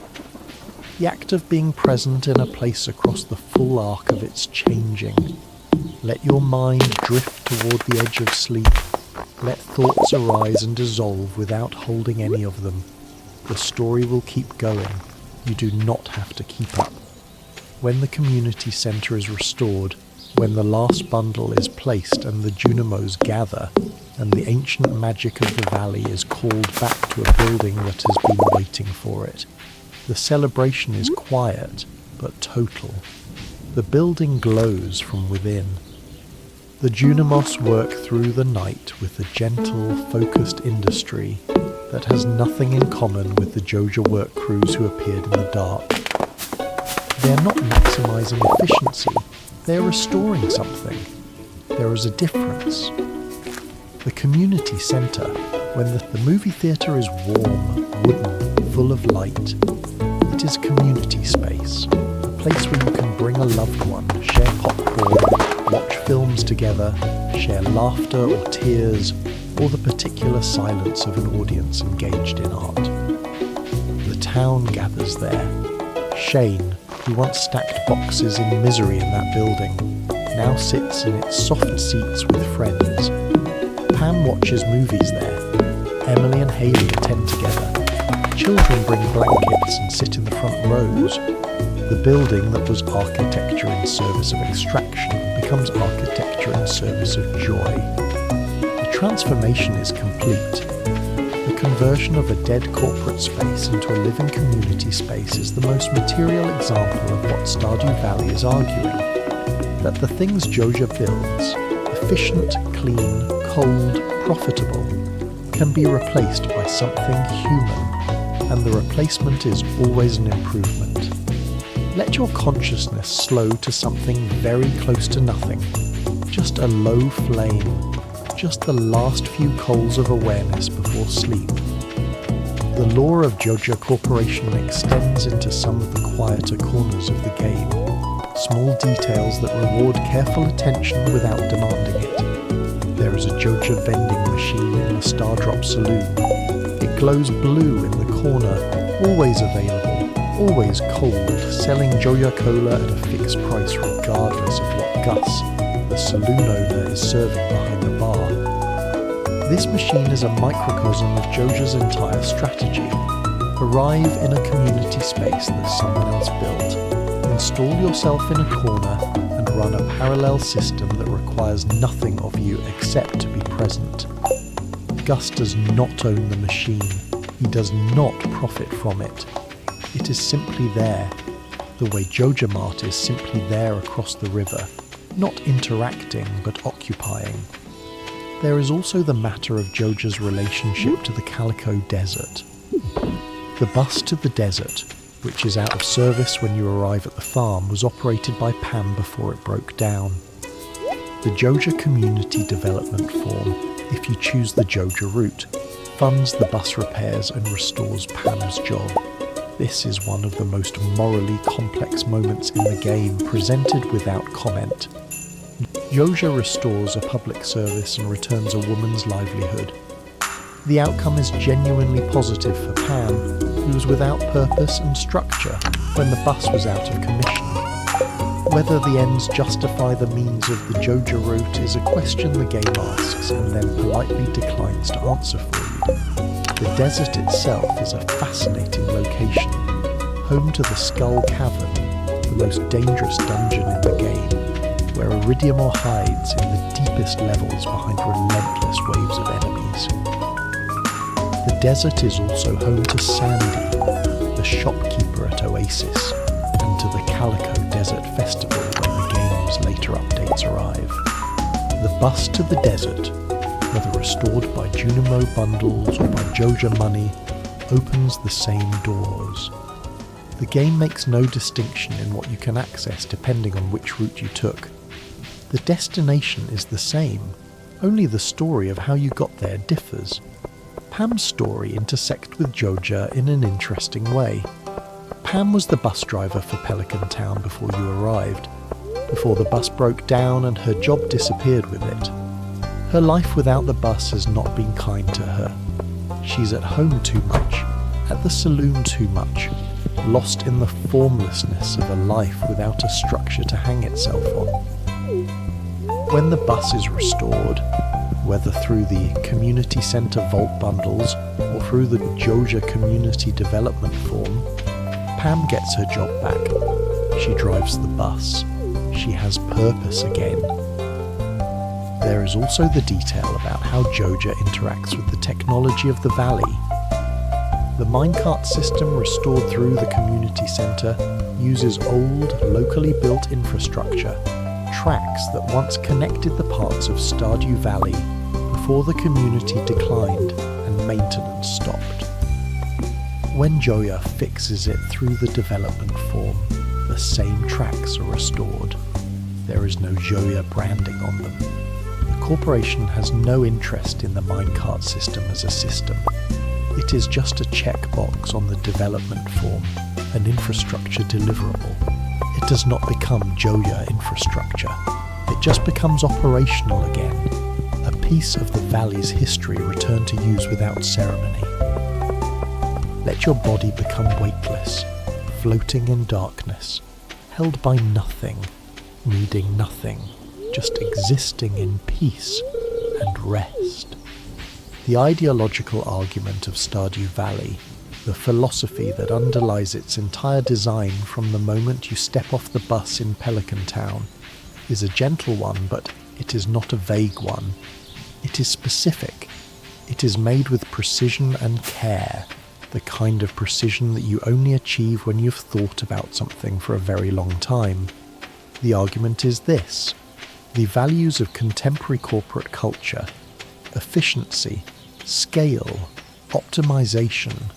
The act of being present in a place across the full arc of its changing. Let your mind drift toward the edge of sleep. Let thoughts arise and dissolve without holding any of them. The story will keep going. You do not have to keep up. When the community centre is restored, when the last bundle is placed and the Junimos gather, and the ancient magic of the valley is called back to a building that has been waiting for it, the celebration is quiet, but total. The building glows from within. The Junimos work through the night with a gentle, focused industry that has nothing in common with the Joja work crews who appeared in the dark. They are not maximising efficiency, they are restoring something. There is a difference. The community centre, when the movie theatre is warm, wooden, full of light. It is community space, a place where you can bring a loved one, share popcorn, watch films together, share laughter or tears, or the particular silence of an audience engaged in art. The town gathers there. Shane, who once stacked boxes in misery in that building, now sits in its soft seats with friends. Pam watches movies there. Emily and Haley attend together. Children bring blankets and sit in the front rows. The building that was architecture in service of extraction becomes architecture in service of joy. The transformation is complete. The conversion of a dead corporate space into a living community space is the most material example of what Stardew Valley is arguing. That the things Joja builds, efficient, clean, cold, profitable, can be replaced by something human, and the replacement is always an improvement. Let your consciousness slow to something very close to nothing, just a low flame, just the last few coals of awareness before sleep. The lore of Joja Corporation extends into some of the quieter corners of the game, small details that reward careful attention without demanding it. There is a Joja vending machine in the Stardrop Saloon. It glows blue in the corner, always available, always cold, selling Joja Cola at a fixed price regardless of what Gus, the saloon owner, is serving behind the bar. This machine is a microcosm of Joja's entire strategy. Arrive in a community space that someone else built. Install yourself in a corner and run a parallel system that requires nothing of you except to be present. Gus does not own the machine. He does not profit from it. It is simply there, the way Joja Mart is simply there across the river, not interacting but occupying. There is also the matter of Joja's relationship to the Calico Desert. The bus to the desert, which is out of service when you arrive at the farm, was operated by Pam before it broke down. The Joja Community Development Form, if you choose the Joja route, funds the bus repairs and restores Pam's job. This is one of the most morally complex moments in the game, presented without comment. Joja restores a public service and returns a woman's livelihood. The outcome is genuinely positive for Pam, who was without purpose and structure when the bus was out of commission. Whether the ends justify the means of the Joja route is a question the game asks and then politely declines to answer for you. The desert itself is a fascinating location, home to the Skull Cavern, the most dangerous dungeon in the game, where Iridiumor hides in the deepest levels behind relentless waves of enemies. The desert is also home to Sandy, the shopkeeper at Oasis, and to the Calico Desert Festival when the game's later updates arrive. The bus to the desert, whether restored by Junimo bundles or by Joja money, opens the same doors. The game makes no distinction in what you can access depending on which route you took. The destination is the same, only the story of how you got there differs. Pam's story intersects with Joja in an interesting way. Pam was the bus driver for Pelican Town before you arrived, before the bus broke down and her job disappeared with it. Her life without the bus has not been kind to her. She's at home too much, at the saloon too much, lost in the formlessness of a life without a structure to hang itself on. When the bus is restored, whether through the community centre vault bundles or through the Joja Community Development Form, Pam gets her job back. She drives the bus. She has purpose again. There is also the detail about how Joja interacts with the technology of the valley. The minecart system restored through the community centre uses old, locally built infrastructure, tracks that once connected the parts of Stardew Valley before the community declined and maintenance stopped. When Joja fixes it through the development form, the same tracks are restored. There is no Joja branding on them. The corporation has no interest in the minecart system as a system. It is just a checkbox on the development form, an infrastructure deliverable. It does not become Joja infrastructure. It just becomes operational again, a piece of the valley's history returned to use without ceremony. Let your body become weightless, floating in darkness, held by nothing, needing nothing, just existing in peace and rest. The ideological argument of Stardew Valley, the philosophy that underlies its entire design from the moment you step off the bus in Pelican Town, is a gentle one, but it is not a vague one. It is specific. It is made with precision and care, the kind of precision that you only achieve when you've thought about something for a very long time. The argument is this: the values of contemporary corporate culture, efficiency, scale, optimization,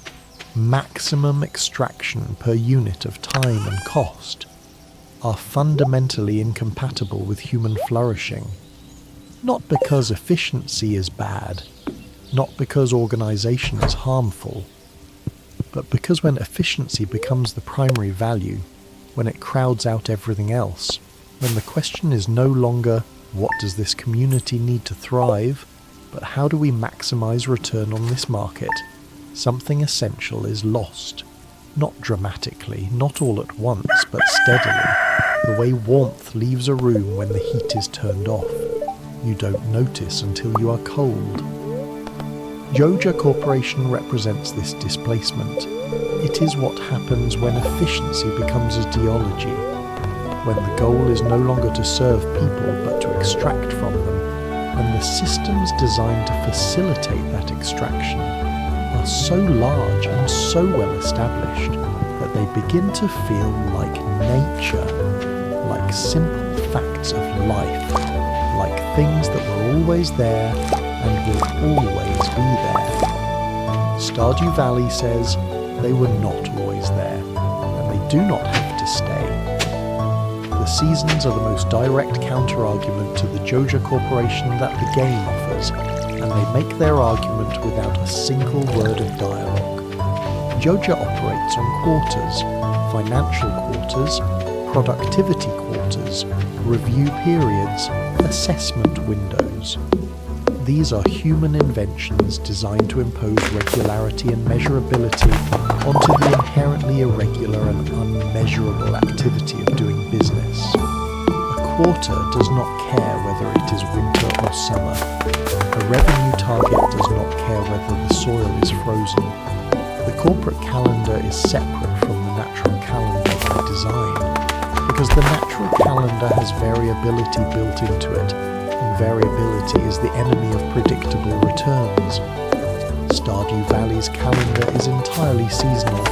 maximum extraction per unit of time and cost, are fundamentally incompatible with human flourishing. Not because efficiency is bad, not because organization is harmful, but because when efficiency becomes the primary value, when it crowds out everything else, when the question is no longer what does this community need to thrive, but how do we maximize return on this market, something essential is lost. Not dramatically, not all at once, but steadily, the way warmth leaves a room when the heat is turned off. You don't notice until you are cold. Joja Corporation represents this displacement. It is what happens when efficiency becomes ideology, when the goal is no longer to serve people but to extract from them, and the systems designed to facilitate that extraction are so large and so well established that they begin to feel like nature, like simple facts of life, like things that were always there and will always be there. Stardew Valley says they were not always there, and they do not have to stay. The seasons are the most direct counter-argument to the Joja Corporation that the game offers, and they make their argument without a single word of dialogue. Joja operates on quarters, financial quarters, productivity quarters, review periods, assessment windows. These are human inventions designed to impose regularity and measurability onto the inherently irregular and unmeasurable activity of doing business. A quarter does not care whether it is winter or summer. A revenue target does not care whether the soil is frozen. The corporate calendar is separate from the natural calendar by design, because the natural calendar has variability built into it, and variability is the enemy of predictable returns. Stardew Valley's calendar is entirely seasonal.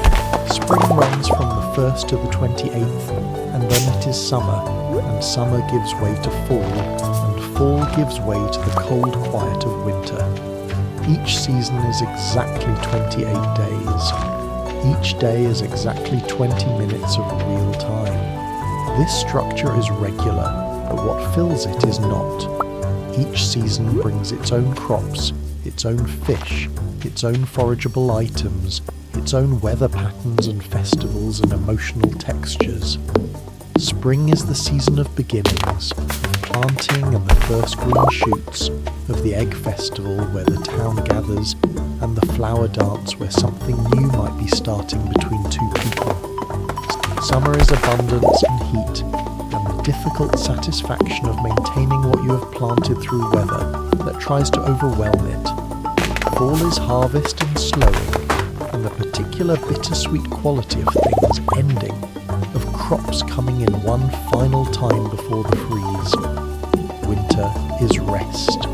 Spring runs from the 1st to the 28th, and then it is summer, and summer gives way to fall, and fall gives way to the cold quiet of winter. Each season is exactly 28 days. Each day is exactly 20 minutes of real time. This structure is regular, but what fills it is not. Each season brings its own crops, its own fish, its own forageable items, its own weather patterns and festivals and emotional textures. Spring is the season of beginnings, of planting and the first green shoots, of the egg festival where the town gathers, and the flower dance where something new might be starting between two people. Summer is abundance and heat, and the difficult satisfaction of maintaining what you have planted through weather that tries to overwhelm it. Fall is harvest and slowing, and the particular bittersweet quality of things ending, of crops coming in one final time before the freeze. Winter is rest.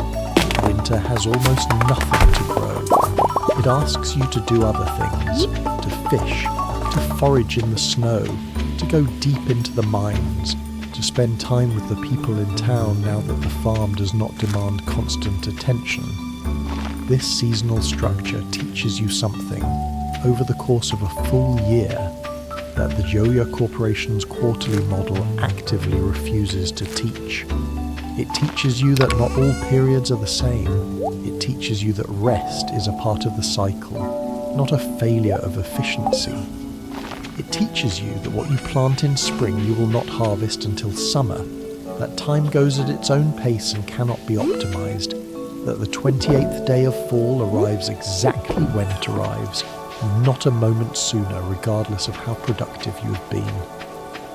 Winter has almost nothing to grow. It asks you to do other things, to fish, to forage in the snow, to go deep into the mines, to spend time with the people in town now that the farm does not demand constant attention. This seasonal structure teaches you something, over the course of a full year, that the Joja Corporation's quarterly model actively refuses to teach. It teaches you that not all periods are the same. It teaches you that rest is a part of the cycle, not a failure of efficiency. It teaches you that what you plant in spring you will not harvest until summer, that time goes at its own pace and cannot be optimized, that the 28th day of fall arrives exactly when it arrives, not a moment sooner, regardless of how productive you have been.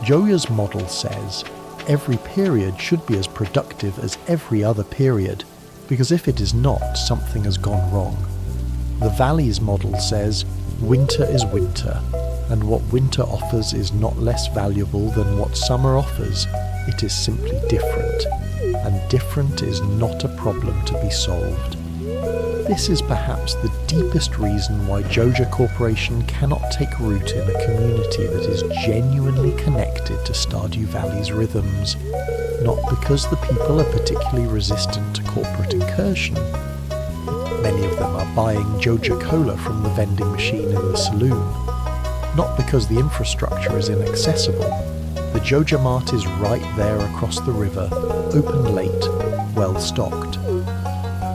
Joja's model says every period should be as productive as every other period, because if it is not, something has gone wrong. The Valley's model says winter is winter, and what winter offers is not less valuable than what summer offers. It is simply different, and different is not a problem to be solved. This is perhaps the deepest reason why Joja Corporation cannot take root in a community that is genuinely connected to Stardew Valley's rhythms. Not because the people are particularly resistant to corporate incursion. Many of them are buying Joja Cola from the vending machine in the saloon. Not because the infrastructure is inaccessible. The Joja Mart is right there across the river, open late, well stocked.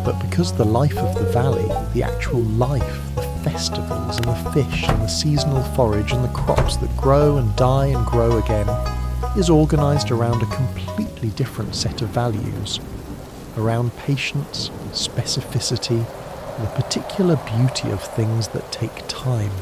But because the life of the valley, the actual life, the festivals and the fish and the seasonal forage and the crops that grow and die and grow again, is organised around a completely different set of values, around patience, specificity, the particular beauty of things that take time.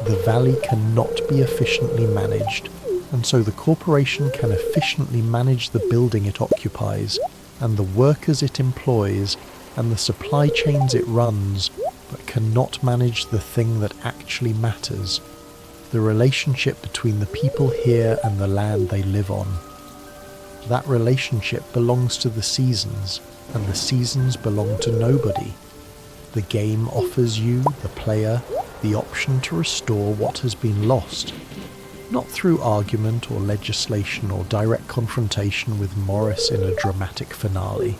The valley cannot be efficiently managed, and so the corporation can efficiently manage the building it occupies, and the workers it employs, and the supply chains it runs, but cannot manage the thing that actually matters, the relationship between the people here and the land they live on. That relationship belongs to the seasons, and the seasons belong to nobody. The game offers you, the player, the option to restore what has been lost, not through argument or legislation or direct confrontation with Morris in a dramatic finale.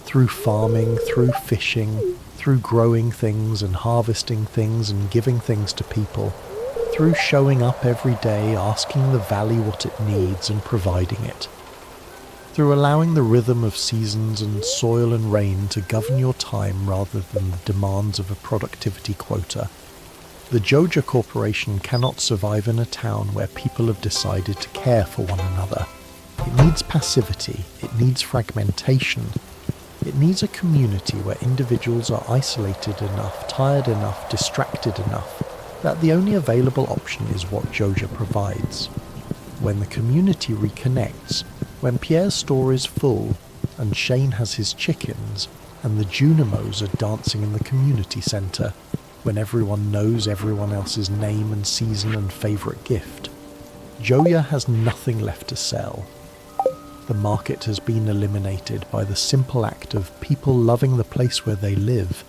Through farming, through fishing, through growing things and harvesting things and giving things to people, through showing up every day, asking the valley what it needs and providing it, through allowing the rhythm of seasons and soil and rain to govern your time rather than the demands of a productivity quota. The Joja Corporation cannot survive in a town where people have decided to care for one another. It needs passivity, it needs fragmentation. It needs a community where individuals are isolated enough, tired enough, distracted enough, that the only available option is what Joja provides. When the community reconnects, when Pierre's store is full, and Shane has his chickens, and the Junimos are dancing in the community centre, when everyone knows everyone else's name and season and favourite gift, Joja has nothing left to sell. The market has been eliminated by the simple act of people loving the place where they live.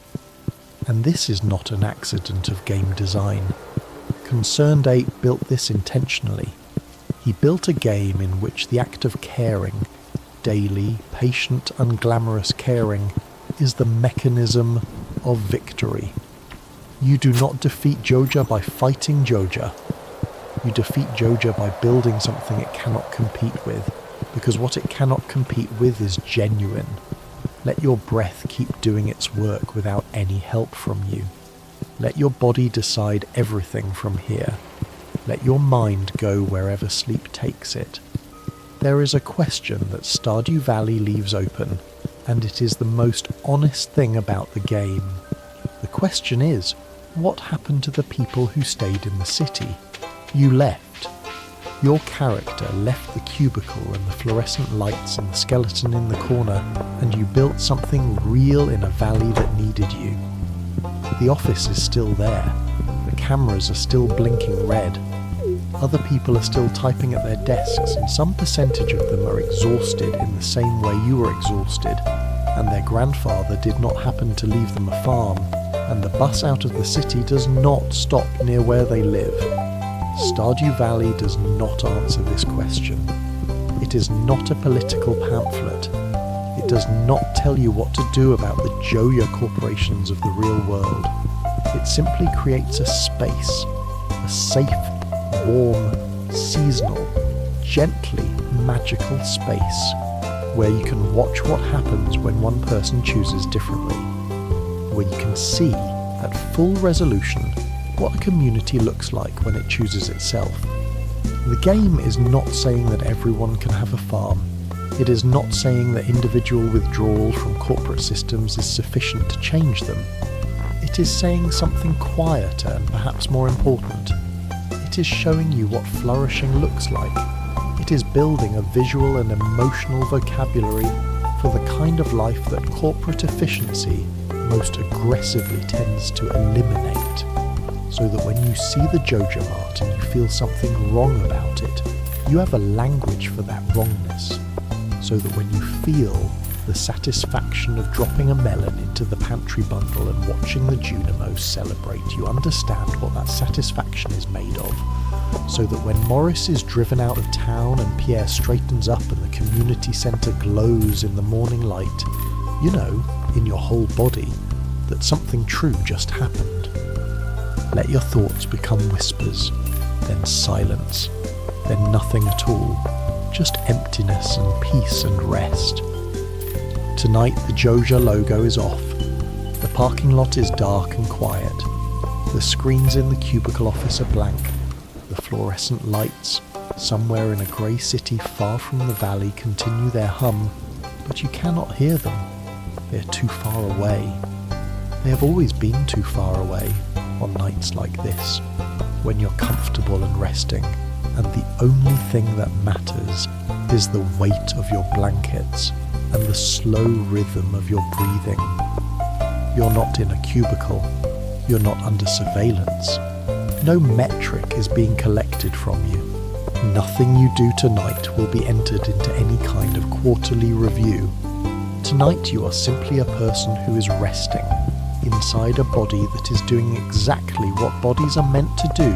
And this is not an accident of game design. Concerned Ape built this intentionally. He built a game in which the act of caring, daily, patient, unglamorous caring, is the mechanism of victory. You do not defeat Joja by fighting Joja. You defeat Joja by building something it cannot compete with, because what it cannot compete with is genuine. Let your breath keep doing its work without any help from you. Let your body decide everything from here. Let your mind go wherever sleep takes it. There is a question that Stardew Valley leaves open, and it is the most honest thing about the game. The question is, what happened to the people who stayed in the city? You left. Your character left the cubicle and the fluorescent lights and the skeleton in the corner, and you built something real in a valley that needed you. The office is still there. The cameras are still blinking red. Other people are still typing at their desks, and some percentage of them are exhausted in the same way you were exhausted, and their grandfather did not happen to leave them a farm, and the bus out of the city does not stop near where they live. Stardew Valley does not answer this question. It is not a political pamphlet. It does not tell you what to do about the Joja corporations of the real world. It simply creates a space, a safe, warm, seasonal, gently magical space where you can watch what happens when one person chooses differently, where you can see at full resolution what a community looks like when it chooses itself. The game is not saying that everyone can have a farm. It is not saying that individual withdrawal from corporate systems is sufficient to change them. It is saying something quieter and perhaps more important. It is showing you what flourishing looks like. It is building a visual and emotional vocabulary for the kind of life that corporate efficiency most aggressively tends to eliminate, so that when you see the Joja Mart and you feel something wrong about it, you have a language for that wrongness, so that when you feel the satisfaction of dropping a melon into the pantry bundle and watching the Junimos celebrate, you understand what that satisfaction is made of, so that when Morris is driven out of town and Pierre straightens up and the community centre glows in the morning light, you know, in your whole body, that something true just happened. Let your thoughts become whispers, then silence, then nothing at all, just emptiness and peace and rest. Tonight the Joja logo is off. The parking lot is dark and quiet. The screens in the cubicle office are blank. The fluorescent lights, somewhere in a grey city far from the valley, continue their hum, but you cannot hear them. They are too far away. They have always been too far away on nights like this, when you're comfortable and resting, and the only thing that matters is the weight of your blankets and the slow rhythm of your breathing. You're not in a cubicle. You're not under surveillance. No metric is being collected from you. Nothing you do tonight will be entered into any kind of quarterly review. Tonight you are simply a person who is resting inside a body that is doing exactly what bodies are meant to do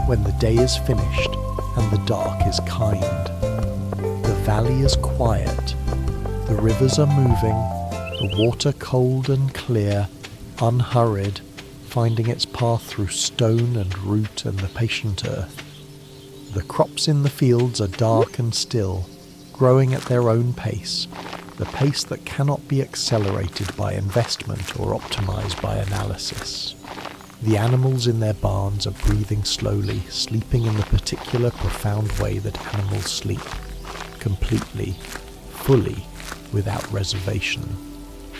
when the day is finished and the dark is kind. The valley is quiet. The rivers are moving, the water cold and clear, unhurried, finding its path through stone and root and the patient earth. The crops in the fields are dark and still, growing at their own pace, the pace that cannot be accelerated by investment or optimized by analysis. The animals in their barns are breathing slowly, sleeping in the particular profound way that animals sleep, completely, fully, without reservation.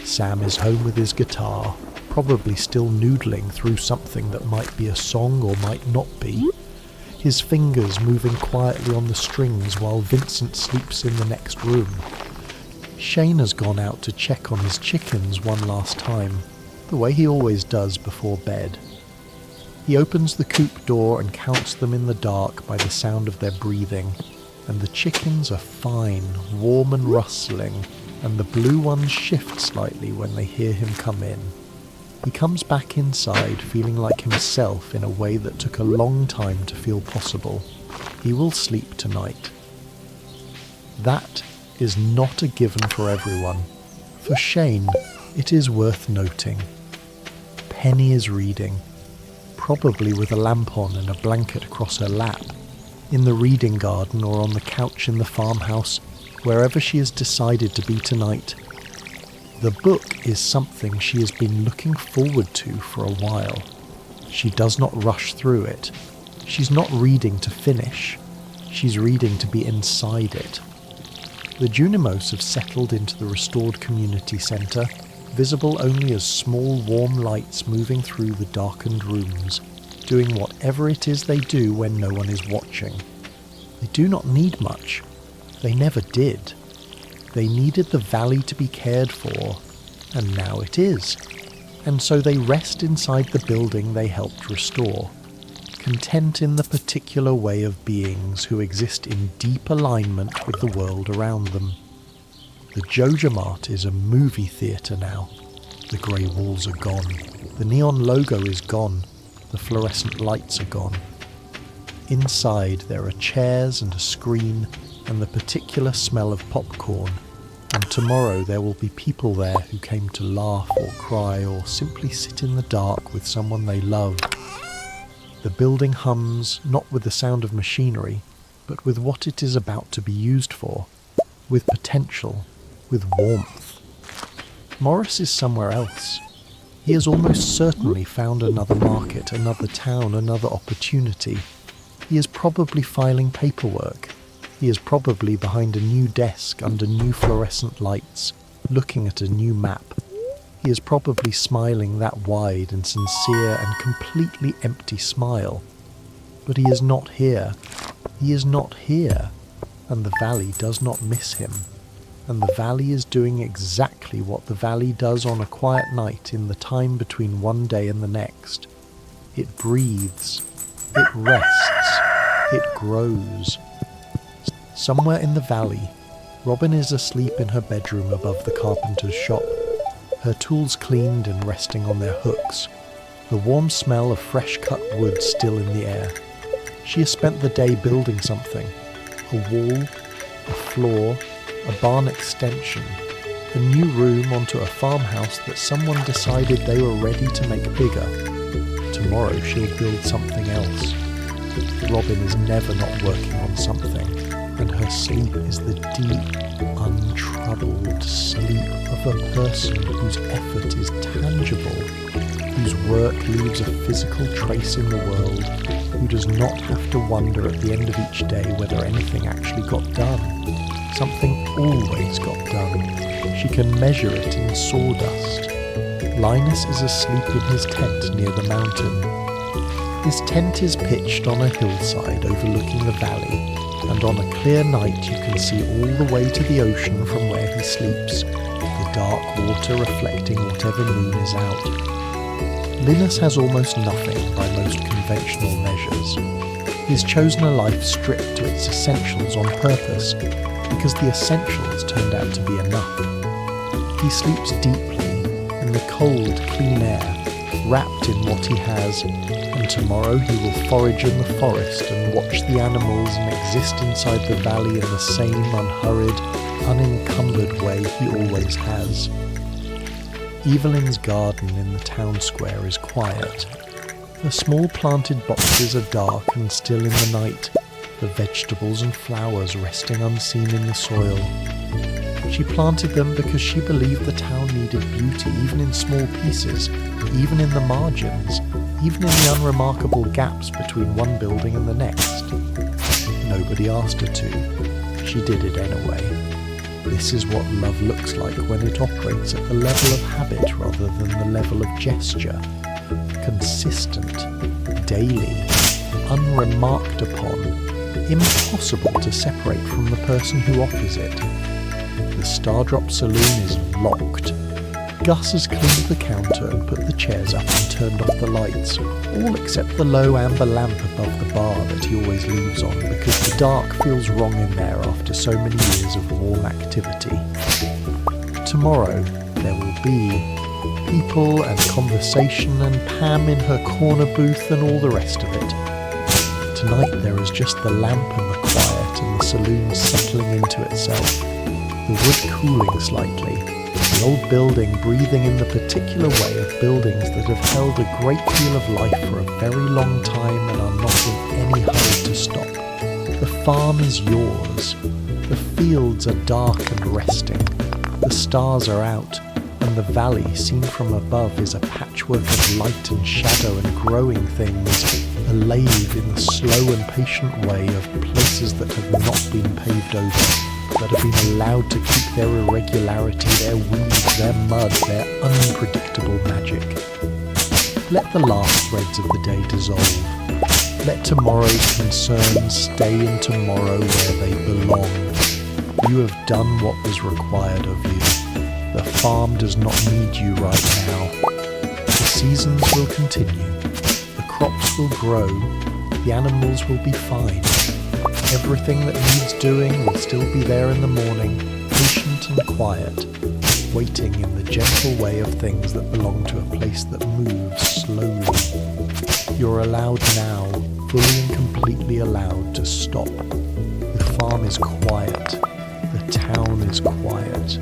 Sam is home with his guitar, probably still noodling through something that might be a song or might not be, his fingers moving quietly on the strings while Vincent sleeps in the next room. Shane has gone out to check on his chickens one last time, the way he always does before bed. He opens the coop door and counts them in the dark by the sound of their breathing, and the chickens are fine, warm and rustling, and the blue ones shift slightly when they hear him come in. He comes back inside feeling like himself in a way that took a long time to feel possible. He will sleep tonight. That is not a given for everyone. For Shane, it is worth noting. Penny is reading, probably with a lamp on and a blanket across her lap, in the reading garden or on the couch in the farmhouse, wherever she has decided to be tonight. The book is something she has been looking forward to for a while. She does not rush through it. She's not reading to finish. She's reading to be inside it. The Junimos have settled into the restored community centre, visible only as small warm lights moving through the darkened rooms, doing whatever it is they do when no one is watching. They do not need much. They never did. They needed the valley to be cared for, and now it is. And so they rest inside the building they helped restore, content in the particular way of beings who exist in deep alignment with the world around them. The Joja Mart is a movie theatre now. The grey walls are gone. The neon logo is gone. The fluorescent lights are gone. Inside there are chairs and a screen and the particular smell of popcorn, and tomorrow there will be people there who came to laugh or cry or simply sit in the dark with someone they love. The building hums not with the sound of machinery, but with what it is about to be used for, with potential, with warmth. Morris is somewhere else. He has almost certainly found another market, another town, another opportunity. He is probably filing paperwork. He is probably behind a new desk under new fluorescent lights, looking at a new map. He is probably smiling that wide and sincere and completely empty smile. But he is not here. He is not here. And the valley does not miss him. And the valley is doing exactly what the valley does on a quiet night in the time between one day and the next. It breathes. It rests. It grows. Somewhere in the valley, Robin is asleep in her bedroom above the carpenter's shop, her tools cleaned and resting on their hooks, the warm smell of fresh cut wood still in the air. She has spent the day building something, a wall, a floor, a barn extension, a new room onto a farmhouse that someone decided they were ready to make bigger. Tomorrow she'll build something else. Robin is never not working on something, and her sleep is the deep, untroubled sleep of a person whose effort is tangible, whose work leaves a physical trace in the world, who does not have to wonder at the end of each day whether anything actually got done. Something always got done. She can measure it in sawdust. Linus is asleep in his tent near the mountain. His tent is pitched on a hillside overlooking the valley, and on a clear night you can see all the way to the ocean from where he sleeps, the dark water reflecting whatever moon is out. Linus has almost nothing by most conventional measures. He's chosen a life stripped to its essentials on purpose, because the essentials turned out to be enough. He sleeps deeply, in the cold, clean air, wrapped in what he has, and tomorrow he will forage in the forest and watch the animals and exist inside the valley in the same unhurried, unencumbered way he always has. Evelyn's garden in the town square is quiet. The small planted boxes are dark and still in the night, the vegetables and flowers resting unseen in the soil. She planted them because she believed the town needed beauty even in small pieces, even in the margins, even in the unremarkable gaps between one building and the next. Nobody asked her to. She did it anyway. This is what love looks like when it operates at the level of habit rather than the level of gesture. Consistent, daily, unremarked upon, impossible to separate from the person who offers it. The Stardrop saloon is locked. Gus has cleaned the counter and put the chairs up and turned off the lights, all except the low amber lamp above the bar that he always leaves on because the dark feels wrong in there after so many years of warm activity. Tomorrow there will be people and conversation and Pam in her corner booth and all the rest of it. Tonight there is just the lamp and the quiet and the saloon settling into itself, the wood cooling slightly, the old building breathing in the particular way of buildings that have held a great deal of life for a very long time and are not in any hurry to stop. The farm is yours. The fields are dark and resting. The stars are out, and the valley seen from above is a patchwork of light and shadow and growing things, a lathe in the slow and patient way of places that have not been paved over, that have been allowed to keep their irregularity, their weeds, their mud, their unpredictable magic. Let the last threads of the day dissolve. Let tomorrow's concerns stay in tomorrow where they belong. You have done what was required of you. The farm does not need you right now. The seasons will continue. The crops will grow. The animals will be fine. Everything that needs doing will still be there in the morning, patient and quiet, waiting in the gentle way of things that belong to a place that moves slowly. You're allowed now, fully and completely allowed to stop. The farm is quiet. The town is quiet.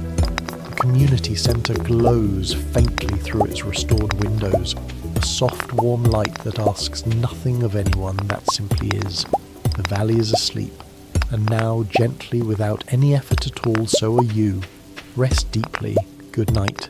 The community centre glows faintly through its restored windows, a soft warm light that asks nothing of anyone, that simply is. The valley is asleep, and now gently without any effort at all so are you. Rest deeply. Good night.